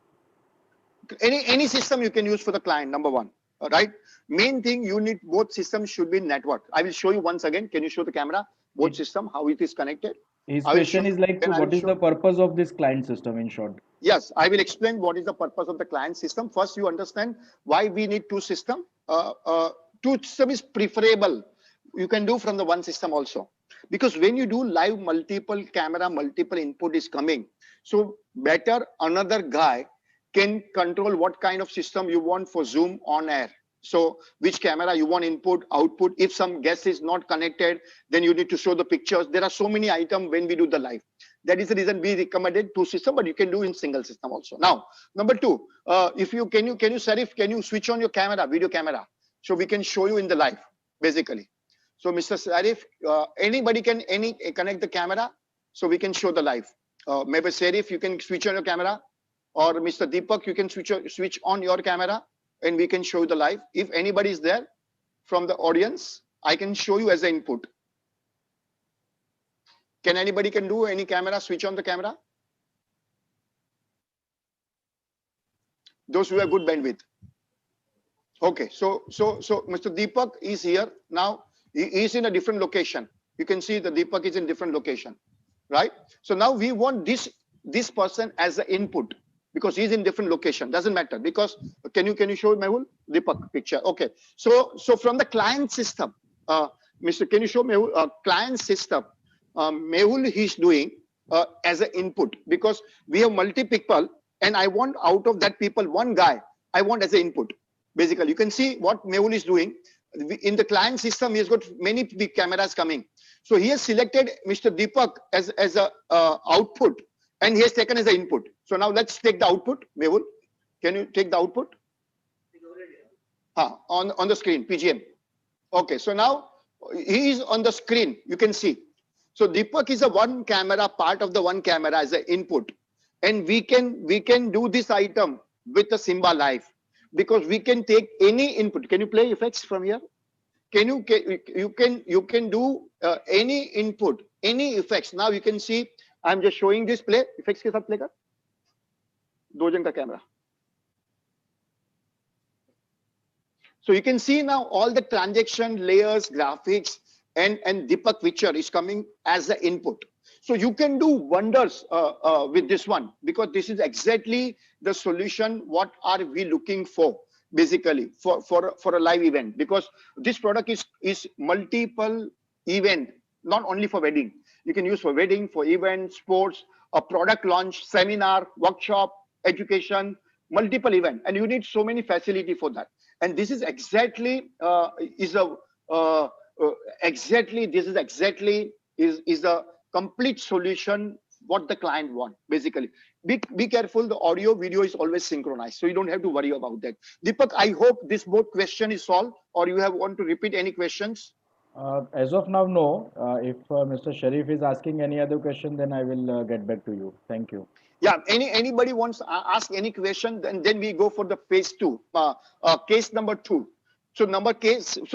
Any system you can use for the client, number one. All right. Main thing, you need both systems should be networked. I will show you once again. Can you show the camera? Both system, how it is connected? His I will show, question is like, then I will what is show. the purpose of this client system in short? Yes, I will explain what is the purpose of the client system. First, you understand why we need two systems. two system is preferable. You can do from the one system also, because when you do live, multiple camera, multiple input is coming. So better another guy can control what kind of system you want for Zoom on air. So which camera you want input, output. If some guest is not connected, then you need to show the pictures. There are so many items when we do the live. That is the reason we recommended two system, but you can do in single system also. Now, number two, if you can you Sarif, can you switch on your camera, video camera, so we can show you in the live, basically. So Mr. Sarif, anybody can connect the camera, so we can show the live. Maybe Sarif, you can switch on your camera, or Mr. Deepak, you can switch on your camera, and we can show the live. If anybody is there from the audience, I can show you as an input. Can anybody can do any camera, switch on the camera? Those who have good bandwidth. Okay, so Mr. Deepak is here now. He is in a different location. You can see the Deepak is in different location, right? So now we want this person as an input, because he's in different location. Doesn't matter, because can you show Mehul Deepak picture? Okay, so from the client system, Mr. Can you show Mehul client system? Mehul he's doing as an input, because we have multi people, and I want out of that people one guy I want as an input. Basically, you can see what Mehul is doing. In the client system, he has got many big cameras coming. So he has selected Mr. Deepak as a output, and he has taken as an input. So now let's take the output. Mehul, can you take the output? On the screen, PGM. Okay, so now he is on the screen. You can see. So Deepak is a one camera, part of the one camera as an input, and we can do this item with the Simba Live, because we can take any input. Can you play effects from here? You can do any input, any effects. Now you can see I'm just showing this play effects के साथ play कर दो जन का camera. So you can see now all the transaction layers, graphics, and Deepak picture is coming as the input. So you can do wonders with this one, because this is exactly the solution. What are we looking for, basically, for a live event? Because this product is multiple event, not only for wedding. You can use for wedding, for event, sports, a product launch, seminar, workshop, education, multiple event, and you need so many facility for that. And this is exactly is a complete solution what the client want, basically. Be careful, the audio video is always synchronized, so you don't have to worry about that. Deepak, I hope this both question is solved, or you have want to repeat any questions? As of now, no. If Mr. Sharif is asking any other question, then I will get back to you. Thank you. Yeah, anybody wants to ask any question, then we go for the phase 2, case number 2. So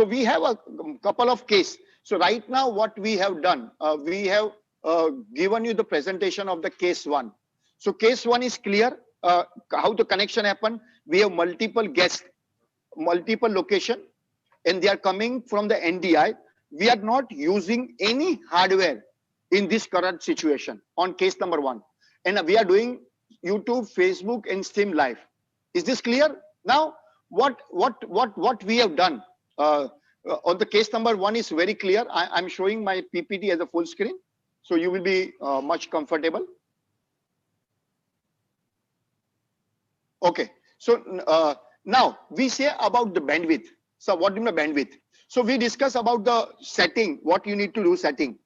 we have a couple of case. So right now what we have done, we have given you the presentation of the case 1. So case 1 is clear, how the connection happened. We have multiple guests, multiple location, and they are coming from the NDI. We are not using any hardware in this current situation on case number 1. And we are doing YouTube, Facebook, and Steam Live. Is this clear? Now, what we have done on the case number 1 is very clear. I'm showing my PPT as a full screen, so you will be much comfortable. Okay, so now we say about the bandwidth. So what do you mean by bandwidth? So we discuss about the setting, what you need to do setting.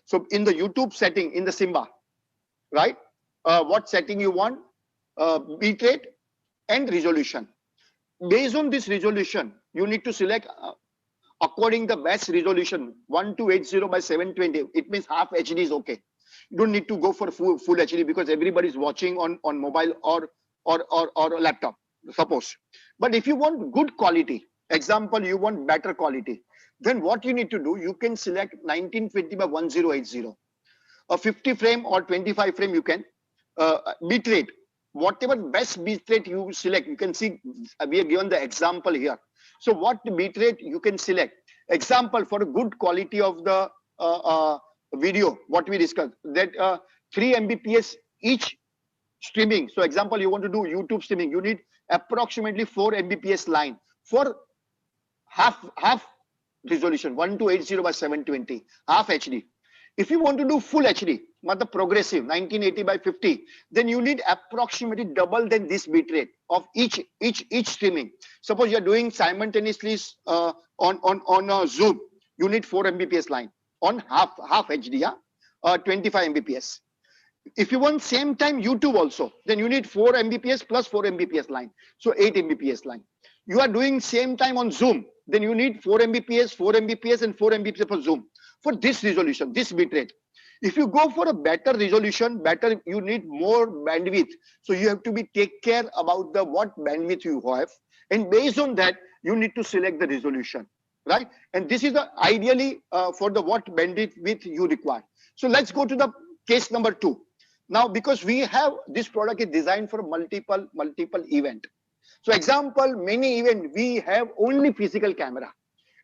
So in the YouTube setting, in the Simba, right? What setting you want, bitrate and resolution. Based on this resolution, you need to select according the best resolution, 1280 by 720. It means half HD is okay. You don't need to go for full HD, because everybody is watching on mobile or laptop, suppose. But if you want good quality, example, you want better quality, then what you need to do, you can select 1920 by 1080. A 50 frame or 25 frame you can. Bitrate, whatever best bitrate you select, you can see we have given the example here. So what bitrate you can select? Example, for a good quality of the video, what we discussed, that 3 Mbps each streaming. So example, you want to do YouTube streaming, you need approximately 4 Mbps line. For half resolution, 1280 by 720, half HD. If you want to do full HD, the progressive 1980 by 50, then you need approximately double than this bitrate of each streaming. Suppose you're doing simultaneously on Zoom, you need 4 Mbps line on half HD, 25 Mbps. If you want same time YouTube also, then you need 4 Mbps plus 4 Mbps line, so 8 Mbps line. You are doing same time on Zoom, then you need 4 Mbps, 4 Mbps, and 4 Mbps for Zoom for this resolution, this bitrate. If you go for a better resolution, you need more bandwidth. So you have to take care about what bandwidth you have, and based on that, you need to select the resolution, right? And this is ideally for what bandwidth you require. So let's go to the case number 2. Now, because we have this product is designed for multiple event. So example, many event we have only physical camera,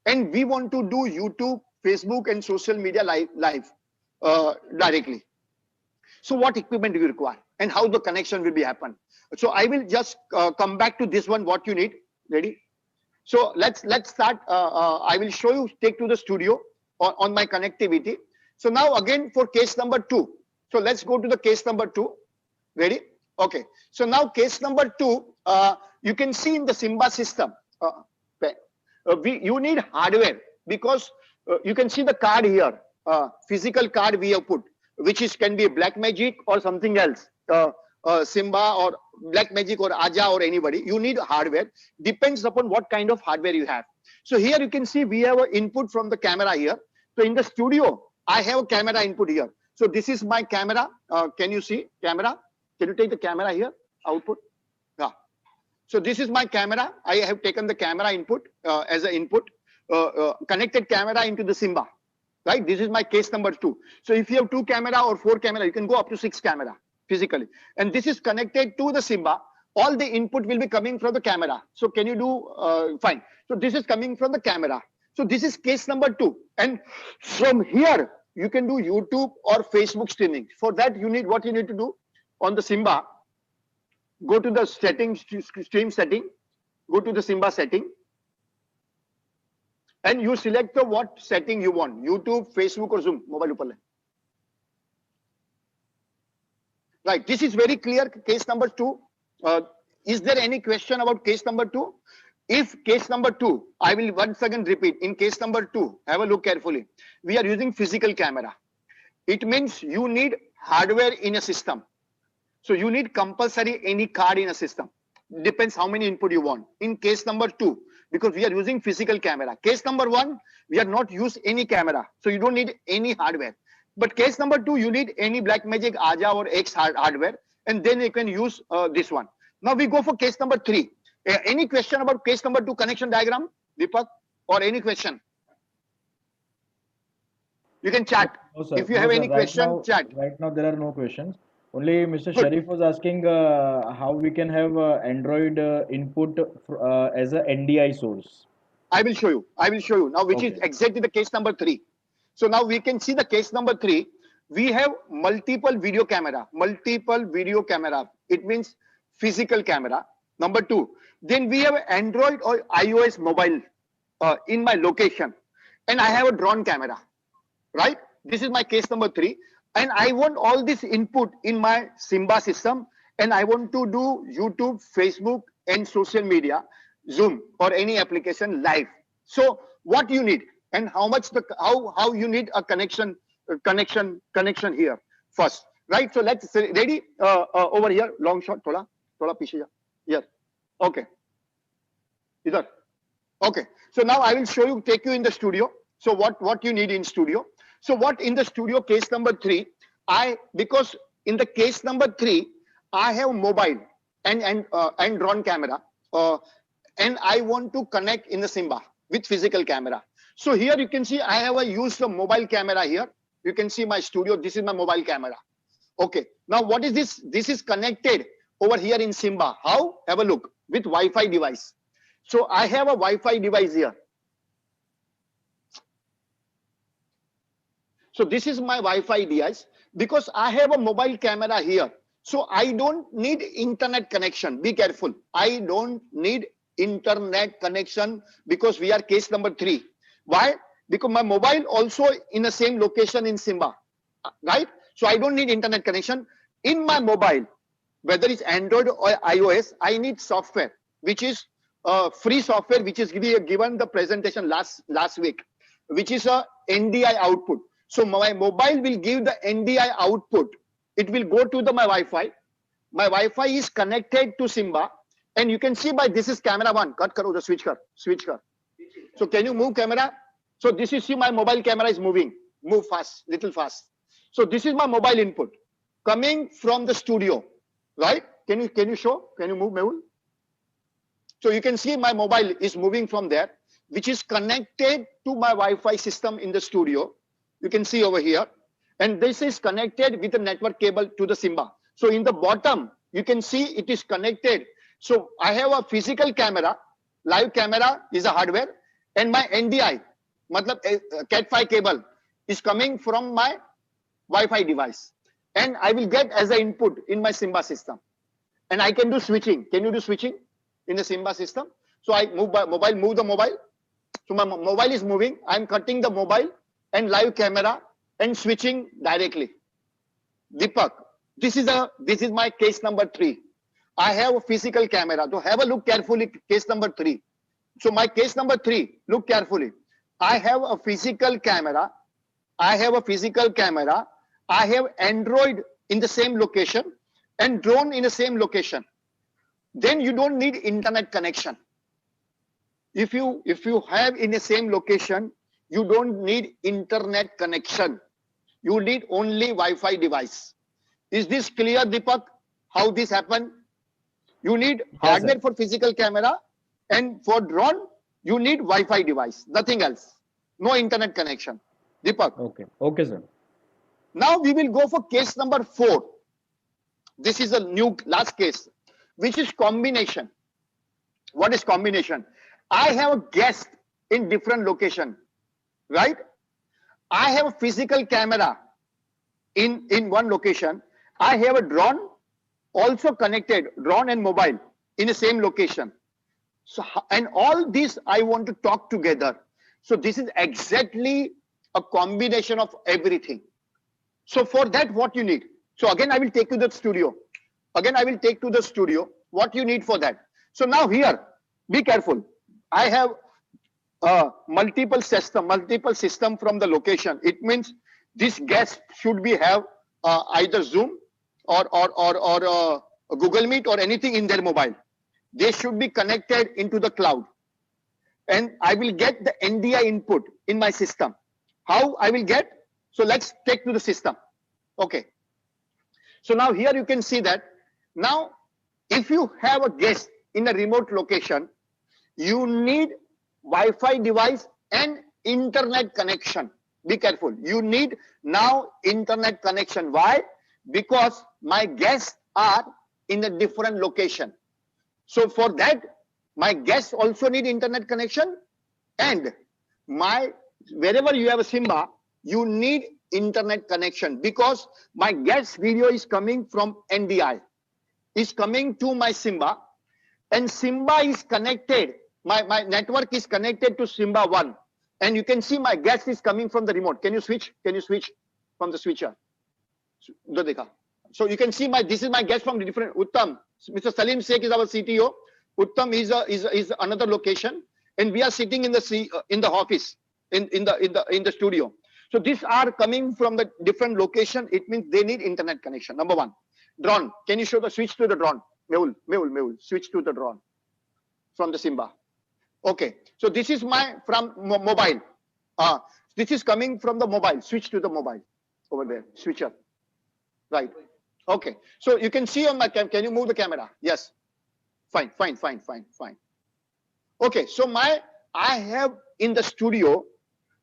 and we want to do YouTube, Facebook, and social media live directly. So what equipment do you require, and how the connection will be happen? So I will just come back to this one. What you need, ready? So let's start. I will show you. Take to the studio on my connectivity. So now again for case number 2. So let's go to the case number 2. Ready? Okay. So now case number 2. You can see in the Simba system, you need hardware, because you can see the card here, physical card we have put, which can be Blackmagic or something else, Simba or Blackmagic or Aja or anybody. You need hardware, depends upon what kind of hardware you have. So here you can see we have an input from the camera here. So in the studio, I have a camera input here. So this is my camera. Can you see camera? Can you take the camera here, output? Yeah. So this is my camera. I have taken the camera input as an input, connected camera into the Simba, right? This is my case number 2. So if you have 2 camera or 4 camera, you can go up to 6 camera physically. And this is connected to the Simba. All the input will be coming from the camera. So can you do, fine. So this is coming from the camera. So this is case number 2. And from here, you can do YouTube or Facebook streaming. For that, what you need to do on the Simba, go to the settings, stream setting, go to the Simba setting, and you select the what setting you want, YouTube, Facebook, or Zoom. Mobile upar le. Right, this is very clear, case number 2. Is there any question about case number 2? If case number 2, I will once again repeat, in case number 2, have a look carefully. We are using physical camera. It means you need hardware in a system. So you need compulsory any card in a system. Depends how many input you want. In case number 2, because we are using physical camera. Case number 1, we are not use any camera. So you don't need any hardware. But case number 2, you need any Blackmagic, Aja or X hardware, and then you can use this one. Now we go for case number 3. Any question about case number 2 connection diagram, Deepak, or any question? You can chat. No, sir. If you have any question, chat. Right now, there are no questions. Only Mr. Sharif was asking how we can have Android input as a NDI source. I will show you. Now, which is exactly the case number 3. So now we can see the case number 3. We have multiple video camera. It means physical camera. Number 2. Then we have Android or iOS mobile in my location. And I have a drone camera. Right? This is my case number 3. And I want all this input in my Simba system. And I want to do YouTube, Facebook, and social media, Zoom, or any application live. So what you need and how much how you need a connection here first. Right? So let's say ready over here, long shot, thoda piche ja. Here. Okay. Either. Okay. So now I will show you, take you in the studio. So what you need in studio. So what in the studio case number 3, because in the case number 3, I have mobile and drone camera, and I want to connect in the Simba with physical camera. So here you can see I have used the mobile camera here. You can see my studio. This is my mobile camera. Okay. Now what is this? This is connected over here in Simba. How? Have a look with Wi-Fi device. So I have a Wi-Fi device here. So this is my Wi-Fi device because I have a mobile camera here. So I don't need internet connection. Be careful. I don't need internet connection because we are case number 3. Why? Because my mobile also in the same location in Simba, right? So I don't need internet connection. In my mobile, whether it's Android or iOS, I need software, which is free software, which is given the presentation last week, which is a NDI output. So my mobile will give the NDI output. It will go to my Wi-Fi. My Wi-Fi is connected to Simba, and you can see this is camera 1. Cut karo the switch kar. So can you move camera? So this is, see, my mobile camera is moving. Move fast, little fast. So this is my mobile input coming from the studio, right? Can you show? Can you move, Mehul? So you can see my mobile is moving from there, which is connected to my Wi-Fi system in the studio. You can see over here. And this is connected with a network cable to the Simba. So in the bottom, you can see it is connected. So I have a physical camera, live camera is a hardware, and my NDI, matlab Cat5 cable is coming from my Wi-Fi device. And I will get as an input in my Simba system. And I can do switching. Can you do switching in the Simba system? So I move the mobile. So my mobile is moving. I'm cutting the mobile and live camera and switching directly. Deepak, this is my case number 3. I have a physical camera. So have a look carefully, case number 3. So my case number 3, look carefully. I have a physical camera. I have Android in the same location and drone in the same location. Then you don't need internet connection. If you have in the same location, you don't need internet connection. You need only Wi-Fi device. Is this clear, Deepak? How this happened? You need hardware for physical camera, and for drone, you need Wi-Fi device, nothing else. No internet connection. Deepak. Okay, sir. Now we will go for case number 4. This is a new last case, which is combination. What is combination? I have a guest in different location, right? I have a physical camera in one location. I have a drone also connected, drone and mobile in the same location. So, and all this I want to talk together. So this is exactly a combination of everything. So for that, what you need? So again, I will take you to the studio. What you need for that? So now here, be careful. I have multiple system from the location. It means this guest should be have either Zoom or Google Meet or anything in their mobile. They should be connected into the cloud. And I will get the NDI input in my system. How I will get? So let's take to the system. Okay. So now here you can see that now if you have a guest in a remote location, you need Wi-Fi device and internet connection. Be careful. You need now internet connection. Why? Because my guests are in a different location. So for that, my guests also need internet connection, and wherever you have a Simba, you need internet connection because my guest video is coming from NDI, is coming to my Simba, and Simba is connected. My network is connected to Simba 1, and you can see my guest is coming from the remote. Can you switch? Can you switch from the switcher? So you can see this is my guest from the different Uttam. Mr. Salim Sheikh is our CTO. Uttam is another location, and we are sitting in the office in the studio. So these are coming from the different location. It means they need internet connection. Number 1, drone. Can you show the switch to the drone? Mehul, switch to the drone from the Simba. Okay. So this is from mobile. This is coming from the mobile. Switch to the mobile over there. Switcher. Right. Okay. So you can see on my cam. Can you move the camera? Yes. Fine. Okay. So I have in the studio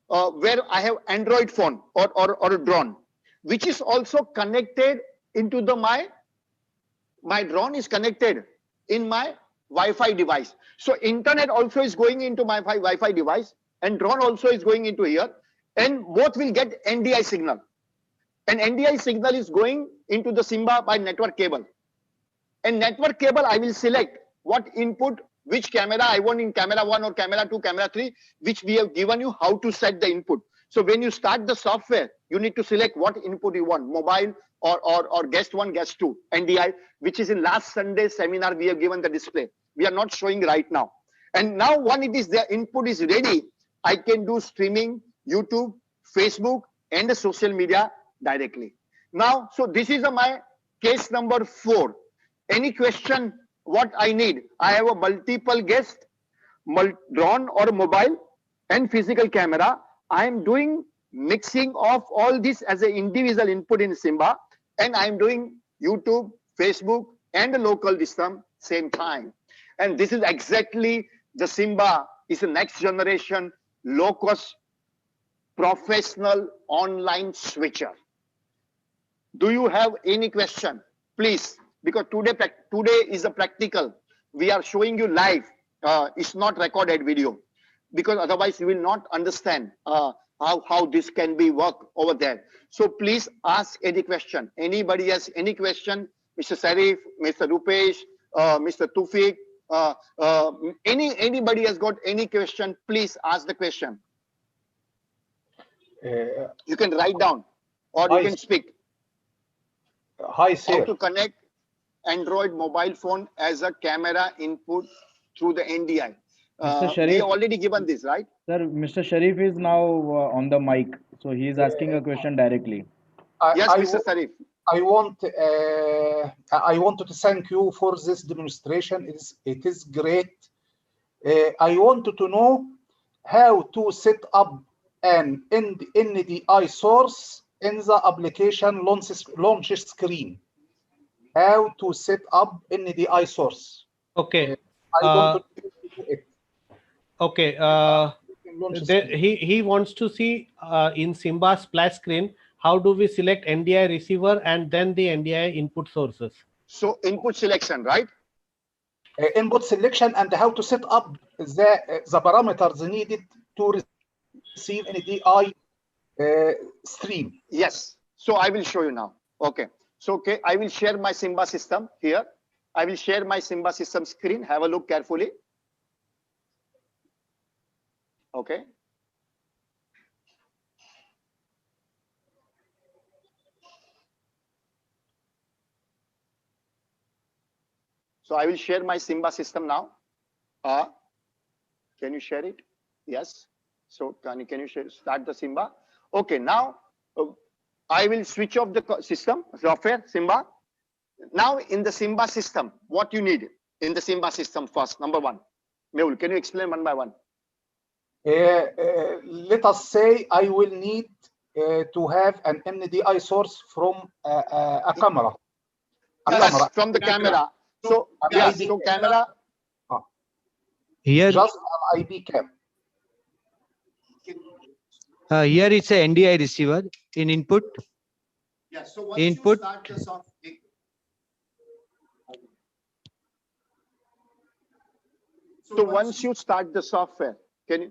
where I have Android phone or a drone, which is also connected into my drone is connected in my Wi-Fi device. So internet also is going into my Wi-Fi device, and drone also is going into here, and both will get NDI signal. And NDI signal is going into the Simba by network cable. And network cable, I will select what input which camera I want in camera 1 or camera 2, camera 3, which we have given you how to set the input. So when you start the software, you need to select what input you want, mobile or guest 1, guest 2, NDI, which is in last Sunday's seminar we have given the display. We are not showing right now. And now when it is the input is ready, I can do streaming, YouTube, Facebook, and the social media directly. Now, so this is my case number 4. Any question what I need? I have a multiple guest, drone or mobile and physical camera. I am doing mixing of all this as an individual input in Simba, and I am doing YouTube, Facebook, and the local system same time. And this is exactly the Simba is the next generation low-cost professional online switcher. Do you have any question? Please, because today is a practical. We are showing you live. It's not recorded video, because otherwise you will not understand how this can be work over there. So please ask any question. Anybody has any question? Mr. Sarif, Mr. Rupesh, Mr. Tufik, anybody has got any question, please ask the question. You can write down or you can speak. Hi, sir. How to connect Android mobile phone as a camera input through the NDI. Mr. We Sharif, already given this, right? sir, Mr. Sharif is now on the mic, so he is asking a question directly. Yes, Mr. Sarif. I wanted to thank you for this demonstration. It is great. I wanted to know how to set up an NDI source in the application launch screen. How to set up NDI source. Okay. I want to do it. Okay. He wants to see in Simba splash screen, how do we select NDI receiver and then the NDI input sources? So input selection, right? Input selection and how to set up the parameters needed to receive NDI stream. Yes. So I will show you now. Okay. So okay, I will share my Simba system here. I will share my Simba system screen. Have a look carefully. Okay. So I will share my Simba system now. Can you share it? Yes. So can you start the Simba? Okay. Now I will switch off the system software Simba. Now in the Simba system, what you need in the Simba system first? Number one, Mehul, can you explain one by one? Let us say I will need to have an NDI source from a camera. Yes, from the camera. So yes, so camera. Here, Just an IP cam. here it's a NDI receiver in input. Yes. So once Input. you start the software. So once you start the software, can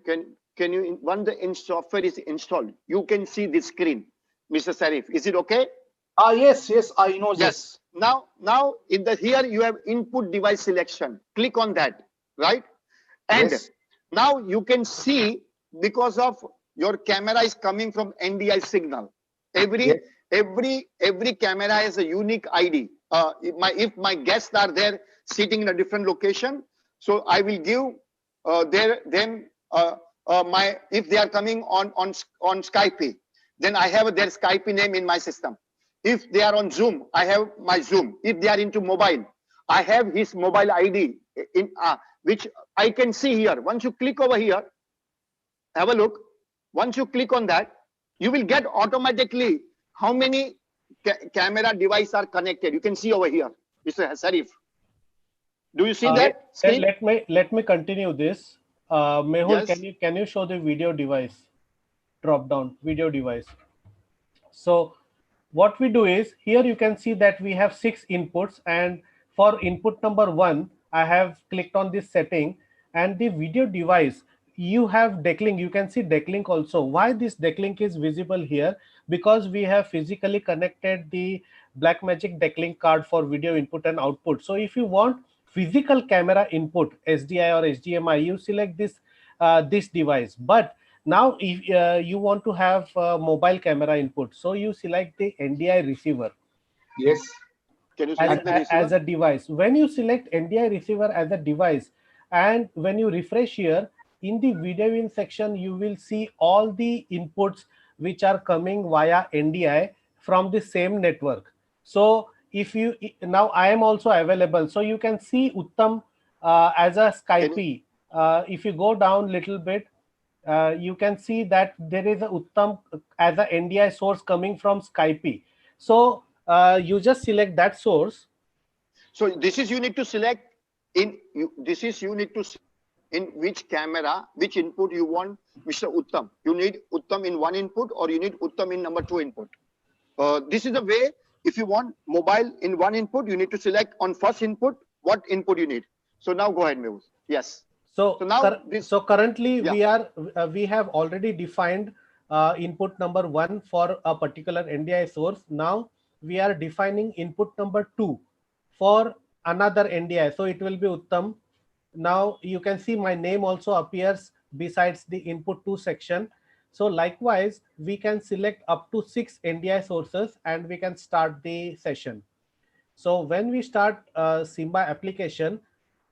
you when the software is installed, you can see the screen, Mr. Sarif. Is it okay? Yes, I know Yes. this. Now in the here you have input device selection. Click on that, right? And Yes. now you can see, because of your camera is coming from NDI signal. Every camera has a unique ID. If my guests are there sitting in a different location, so I will give if they are coming on Skype, then I have their Skype name in my system. If they are on Zoom, I have my Zoom. If they are into mobile, I have his mobile ID in which I can see here. Once you click over here, have a look. Once you click on that, you will get automatically how many camera devices are connected. You can see over here, Mr. Sarif. Do you see that screen? Let me continue this. Mehul, Yes. can you show the video device? Drop down video device. So what we do is, here you can see that we have 6 inputs, and for input number 1, I have clicked on this setting, and the video device, you have decklink. You can see decklink also. Why this decklink is visible here? Because we have physically connected the Blackmagic decklink card for video input and output. So if you want physical camera input, SDI or HDMI, you select this device. But now if you want to have mobile camera input, so you select the NDI receiver. Yes. Can you as, select the receiver? as a device. When you select NDI receiver as a device, and when you refresh here in the video in section, you will see all the inputs which are coming via NDI from the same network. So if you now I am also available, so you can see Uttam as a Skype. If you go down little bit, you can see that there is a Uttam as a NDI source coming from Skype. So you just select that source. So this is you need to select in this is you need to select in which camera, which input you want, Mr. Uttam. You need Uttam in one input or you need Uttam in number 2 input. This is the way. If you want mobile in one input, you need to select on first input what input you need. So now go ahead, Mehul. Yes. So now currently yeah. we have already defined input number 1 for a particular NDI source. Now we are defining input number 2 for another NDI. So it will be Uttam. Now you can see my name also appears besides the input 2 section. So likewise, we can select up to 6 NDI sources and we can start the session. So when we start Simba application,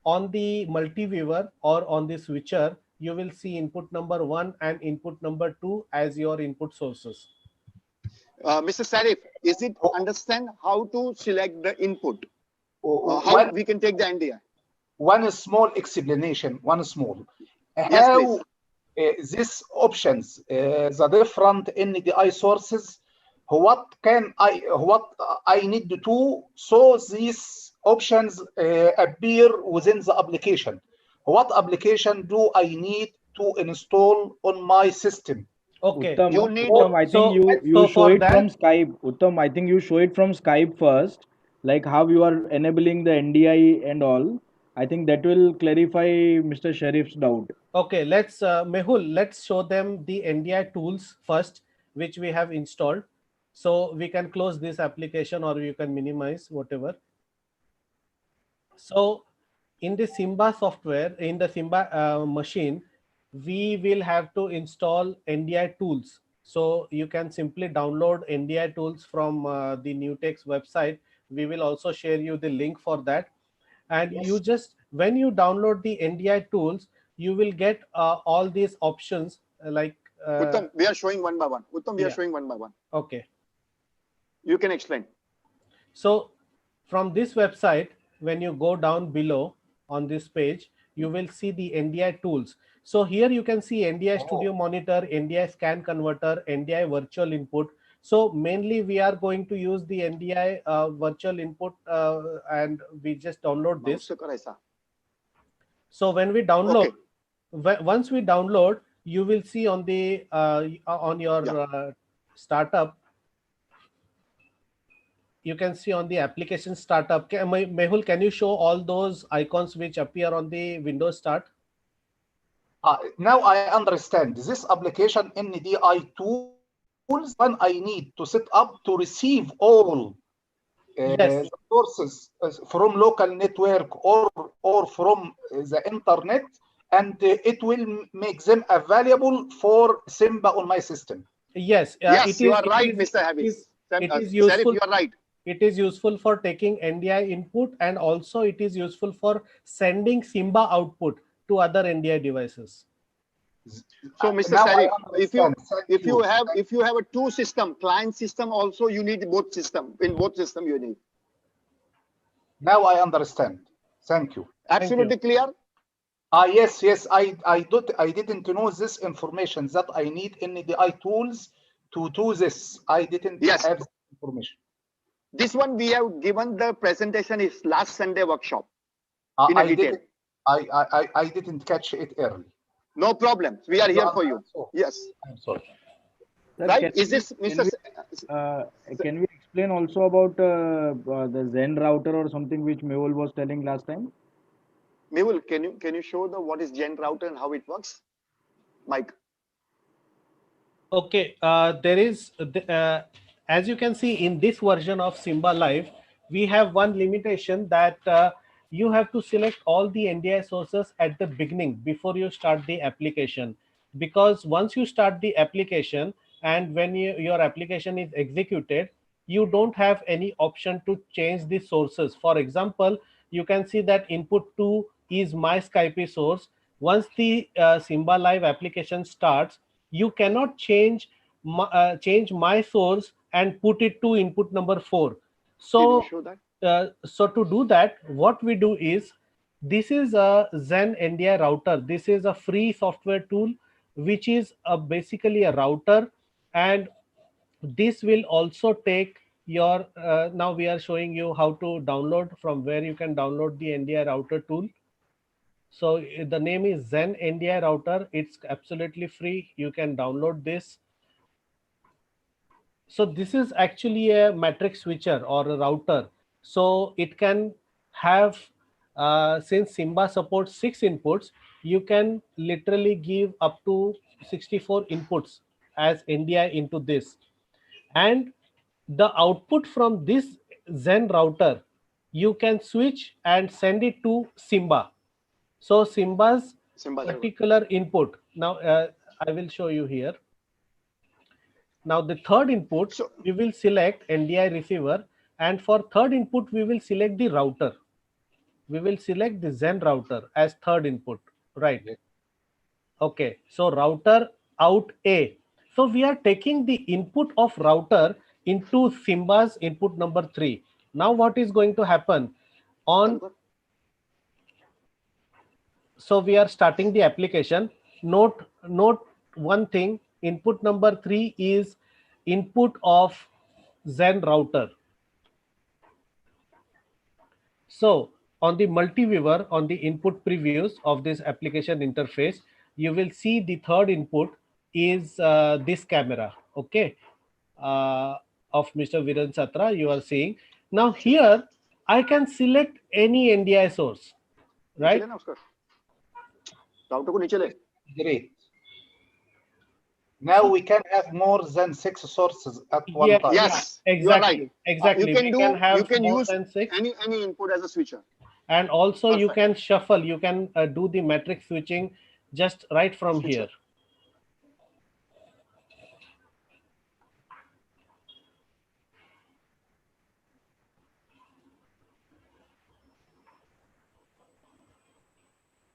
on the multi-viewer or on the switcher, you will see input number 1 and input number 2 as your input sources. Mr. Sarif, is it understand how to select the input? How we can take the NDI? One small explanation, one small. Yes, How these options, the different NDI sources, what I need to so these options appear within the application. What application do I need to install on my system? Okay. Uttam, You need Uttam, I think you show for it that, from Skype. Uttam, I think you show it from Skype first, like how you are enabling the NDI and all. I think that will clarify Mr. Sharif's doubt. okay, let's Mehul, let's show them the NDI tools first, which we have installed. So we can close this application or you can minimize whatever. So in the Simba software, in the Simba machine, we will have to install NDI tools. So you can simply download NDI tools from the Nutex website. We will also share you the link for that. And Yes. you just, when you download the NDI tools, you will get all these options like. Uttam, we are showing one by one. Uttam, we are Yeah. showing one by one. Okay. You can explain. So from this website, when you go down below on this page, you will see the NDI tools. So here you can see NDI Studio Monitor, NDI Scan Converter, NDI Virtual Input. So mainly we are going to use the NDI Virtual Input and we just download this. So when we download, once we download, you will see on the on your startup, you can see on the application startup. Mehul, can you show all those icons which appear on the Windows Start? Now I understand. This application NDI tools, when I need to set up to receive all Yes. sources from local network or from the internet, and it will make them available for Simba on my system. Yes. Yes, you are right, Mr. Habis. It is Sarif, useful. you are right. It is useful for taking NDI input and also it is useful for sending Simba output to other NDI devices. So, Mr. Now I Sarif, understand. if you have a two system, client system also, you need both system. In both system you need. Now I understand. Thank you. Absolutely clear. Yes. I didn't know this information that I need NDI tools to do this. I didn't have this information. This one we have given the presentation is last Sunday workshop in a detail. I didn't catch it early. No problem. We are here for you. Yes. I'm sorry. Sir, Right? Is this Mr. Can we explain also about the Zen router or something which Mehul was telling last time? Mehul, can you show the what is Gen router and how it works? Mike. Okay, there is, as you can see in this version of Simba Live, we have one limitation that you have to select all the NDI sources at the beginning before you start the application, because once you start the application and when your application is executed, you don't have any option to change the sources. For example, you can see that input 2 is my Skype source. Once the Simba Live application starts, you cannot change my source and put it to input number 4. Can you So show that? so to do that, what we do is, this is a Zen NDI router. This is a free software tool, which is basically a router, and this will also take your now we are showing you how to download, from where you can download the NDI router tool. So the name is Zen NDI router. It's absolutely free. You can download this. So this is actually a matrix switcher or a router. So it can have, since Simba supports 6 inputs, you can literally give up to 64 inputs as NDI into this. And the output from this Zen router, you can switch and send it to Simba. So Simba's Simba server. particular input. Now I will show you here. Now the third input, So we will select NDI receiver, and for third input, we will select the router. We will select the Zen router as third input, right? Okay, so router out A. So we are taking the input of router into Simba's input number 3. Now what is going to happen? On So we are starting the application. Note one thing, input number 3 is input of Zen router. So on the multi-viewer, on the input previews of this application interface, you will see the third input is this camera, okay, of Mr. Viren Satra, you are seeing. Now here, I can select any NDI source, right? router को नीचे ले. Great. Now we can have more than 6 sources at one Yeah, time. Yes, exactly, you are right. exactly. You can more use than 6. any input as a switcher. And also you Perfect. can shuffle, you can do the matrix switching just right from Switcher. here.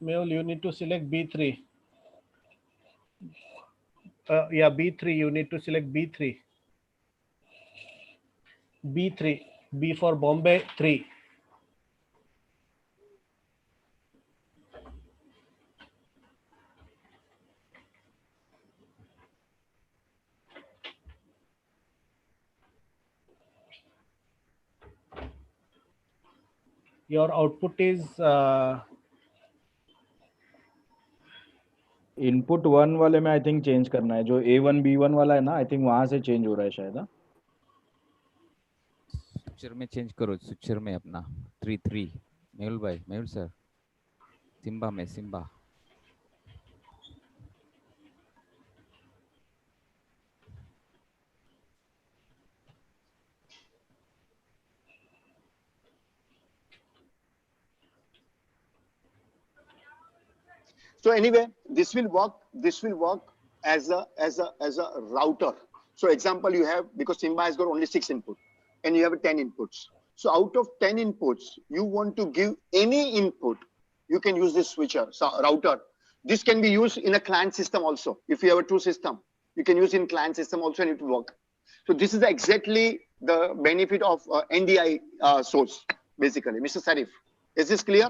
Mehul, you need to select B3. Yeah, B3, you need to select B3. B3, B for Bombay 3. Your output is input 1 वाले में I think change करना है, जो A1 B1 वाला है ना, I think वहां से चेंज हो रहा है शायद. हाँ, स्विचर में चेंज करो, स्विचर में अपना 3 मेहुल भाई, मेहुल सर, सिम्बा में, Simba. So anyway, this will work. This will work as a router. So example, you have, because Simba has got only 6 input and you have 10 inputs. So out of 10 inputs, you want to give any input, you can use this switcher, so router. This can be used in a client system also. If you have a 2 system, you can use in client system also and it will work. So this is exactly the benefit of NDI source, basically. Mr. Sarif, is this clear?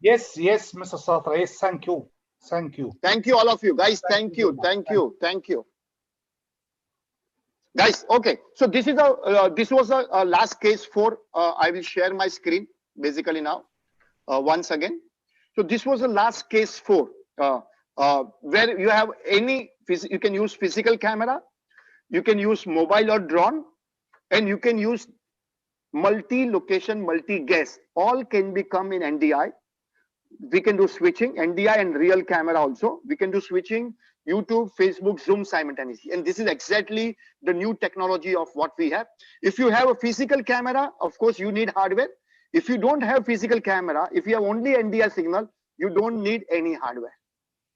Yes, Mr. Satra. Yes, thank you. Thank you. Thank you, all of you guys. Thank you. Guys, okay. So this is this was a last case for. I will share my screen basically now once again. So this was the last case for where you have any. You can use physical camera, you can use mobile or drone, and you can use multi-location, multi-guest. All can become in NDI. We can do switching, NDI and real camera also. We can do switching, YouTube, Facebook, Zoom simultaneously. And this is exactly the new technology of what we have. If you have a physical camera, of course, you need hardware. If you don't have physical camera, if you have only NDR signal, you don't need any hardware.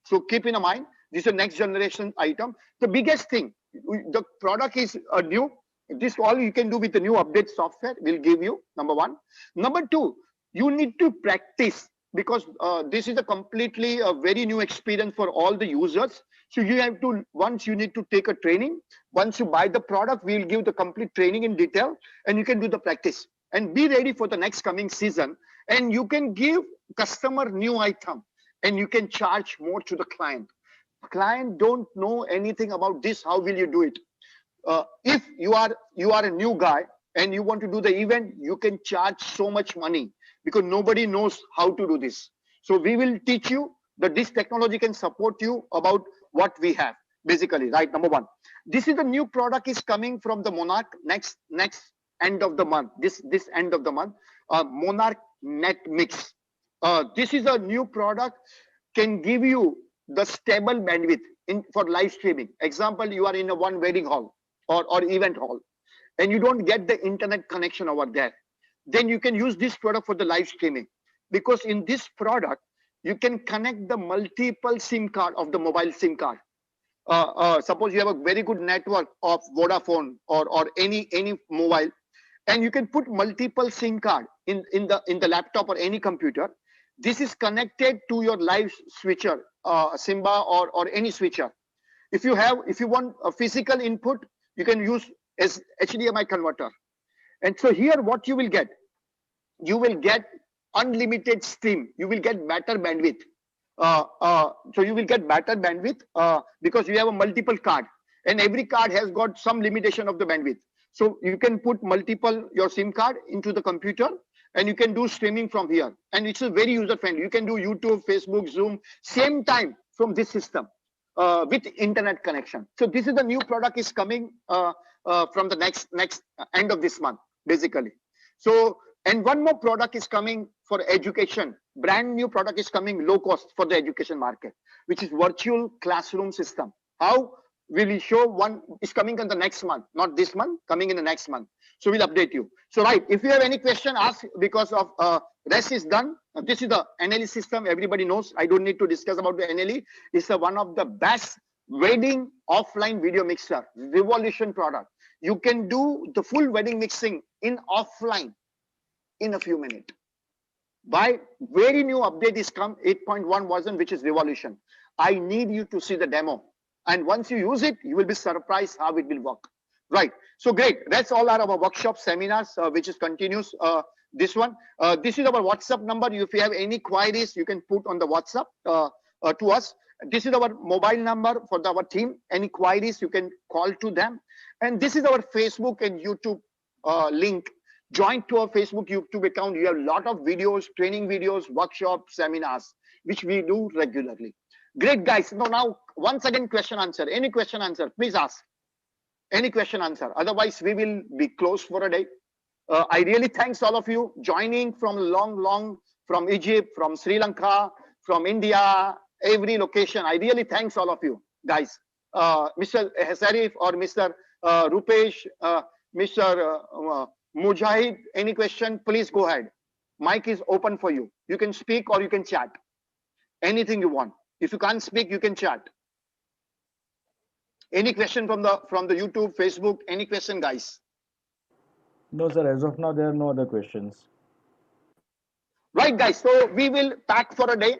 So keep in mind, this is a next generation item. The biggest thing, the product is new. This all you can do with the new update software will give you, number one. Number two, you need to practice, because this is a completely a very new experience for all the users. So you have to, once you need to take a training, once you buy the product, we'll give the complete training in detail, and you can do the practice and be ready for the next coming season. And you can give customer new item, and you can charge more to the client. Client don't know anything about this. How will you do it? If you are a new guy and you want to do the event, you can charge so much money because nobody knows how to do this. So we will teach you that this technology can support you about what we have basically, right? Number one, this is the new product is coming from the Monarch next end of the month. This end of the month, Monarch Net Mix. This is a new product, can give you the stable bandwidth in for live streaming. Example, you are in a one wedding hall or event hall, and you don't get the internet connection over there. Then you can use this product for the live streaming, because in this product you can connect the multiple SIM card of the mobile SIM card. Suppose you have a very good network of Vodafone or any mobile, and you can put multiple SIM card in the laptop or any computer. This is connected to your live switcher, Simba or any switcher. If you want a physical input, you can use as HDMI converter. And so here what you will get unlimited stream. You will get better bandwidth. So you will get better bandwidth because you have a multiple card, and every card has got some limitation of the bandwidth. So you can put multiple your SIM card into the computer, and you can do streaming from here. And it's a very user friendly. You can do YouTube, Facebook, Zoom, same time from this system with internet connection. So this is the new product is coming from the next end of this month, basically. So, and one more product is coming for education. Brand new product is coming low cost for the education market, which is virtual classroom system. How will we show? One is coming in the next month, not this month, coming in the next month. So we'll update you. So right, if you have any question, ask, because of rest is done. This is the NLE system. Everybody knows. I don't need to discuss about the NLE. It's one of the best wedding offline video mixer, revolution product. You can do the full wedding mixing in offline in a few minutes. By very new update is come 8.1 version, which is revolution. I need you to see the demo, and once you use it, you will be surprised how it will work. Right. So great. That's all our workshop seminars, which is continuous. This one. This is our WhatsApp number. If you have any queries, you can put on the WhatsApp to us. This is our mobile number for our team. Any queries, you can call to them. And this is our Facebook and YouTube link. Join to our Facebook, YouTube account. You have a lot of videos, training videos, workshops, seminars, which we do regularly. Great, guys. Now once again, question answer. Any question answer, please ask. Any question answer. Otherwise, we will be closed for a day. I really thanks all of you joining from long from Egypt, from Sri Lanka, from India, every location. I really thanks all of you guys. Mr. Hasarif or Mr. Rupesh, Mr. Mujahid, any question, please go ahead. Mic is open for you. You can speak or you can chat. Anything you want. If you can't speak, you can chat. Any question from the YouTube, Facebook? Any question, guys? No, sir. As of now, there are no other questions. Right, guys. So we will pack for a day.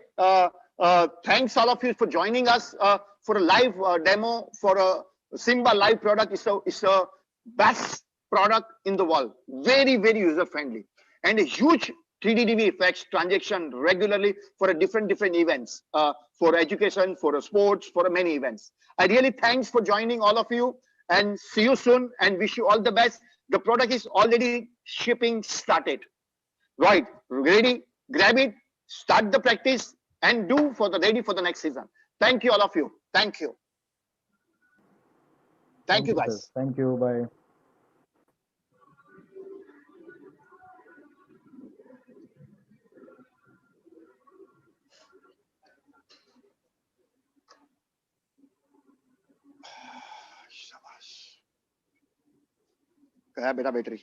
Thanks all of you for joining us for a live demo for a Simba live product. It's a best product in the world. Very user friendly, and a huge 3D effects transaction regularly for a different events, for education, for sports, for many events. I really thanks for joining all of you, and see you soon, and wish you all the best. The product is already shipping started. Right, ready, grab it, start the practice, and do for the ready for the next season. Thank you all of you. Thank you. Thank you, guys. Sir. Thank you. Bye. शाबाश। गया बेटा battery.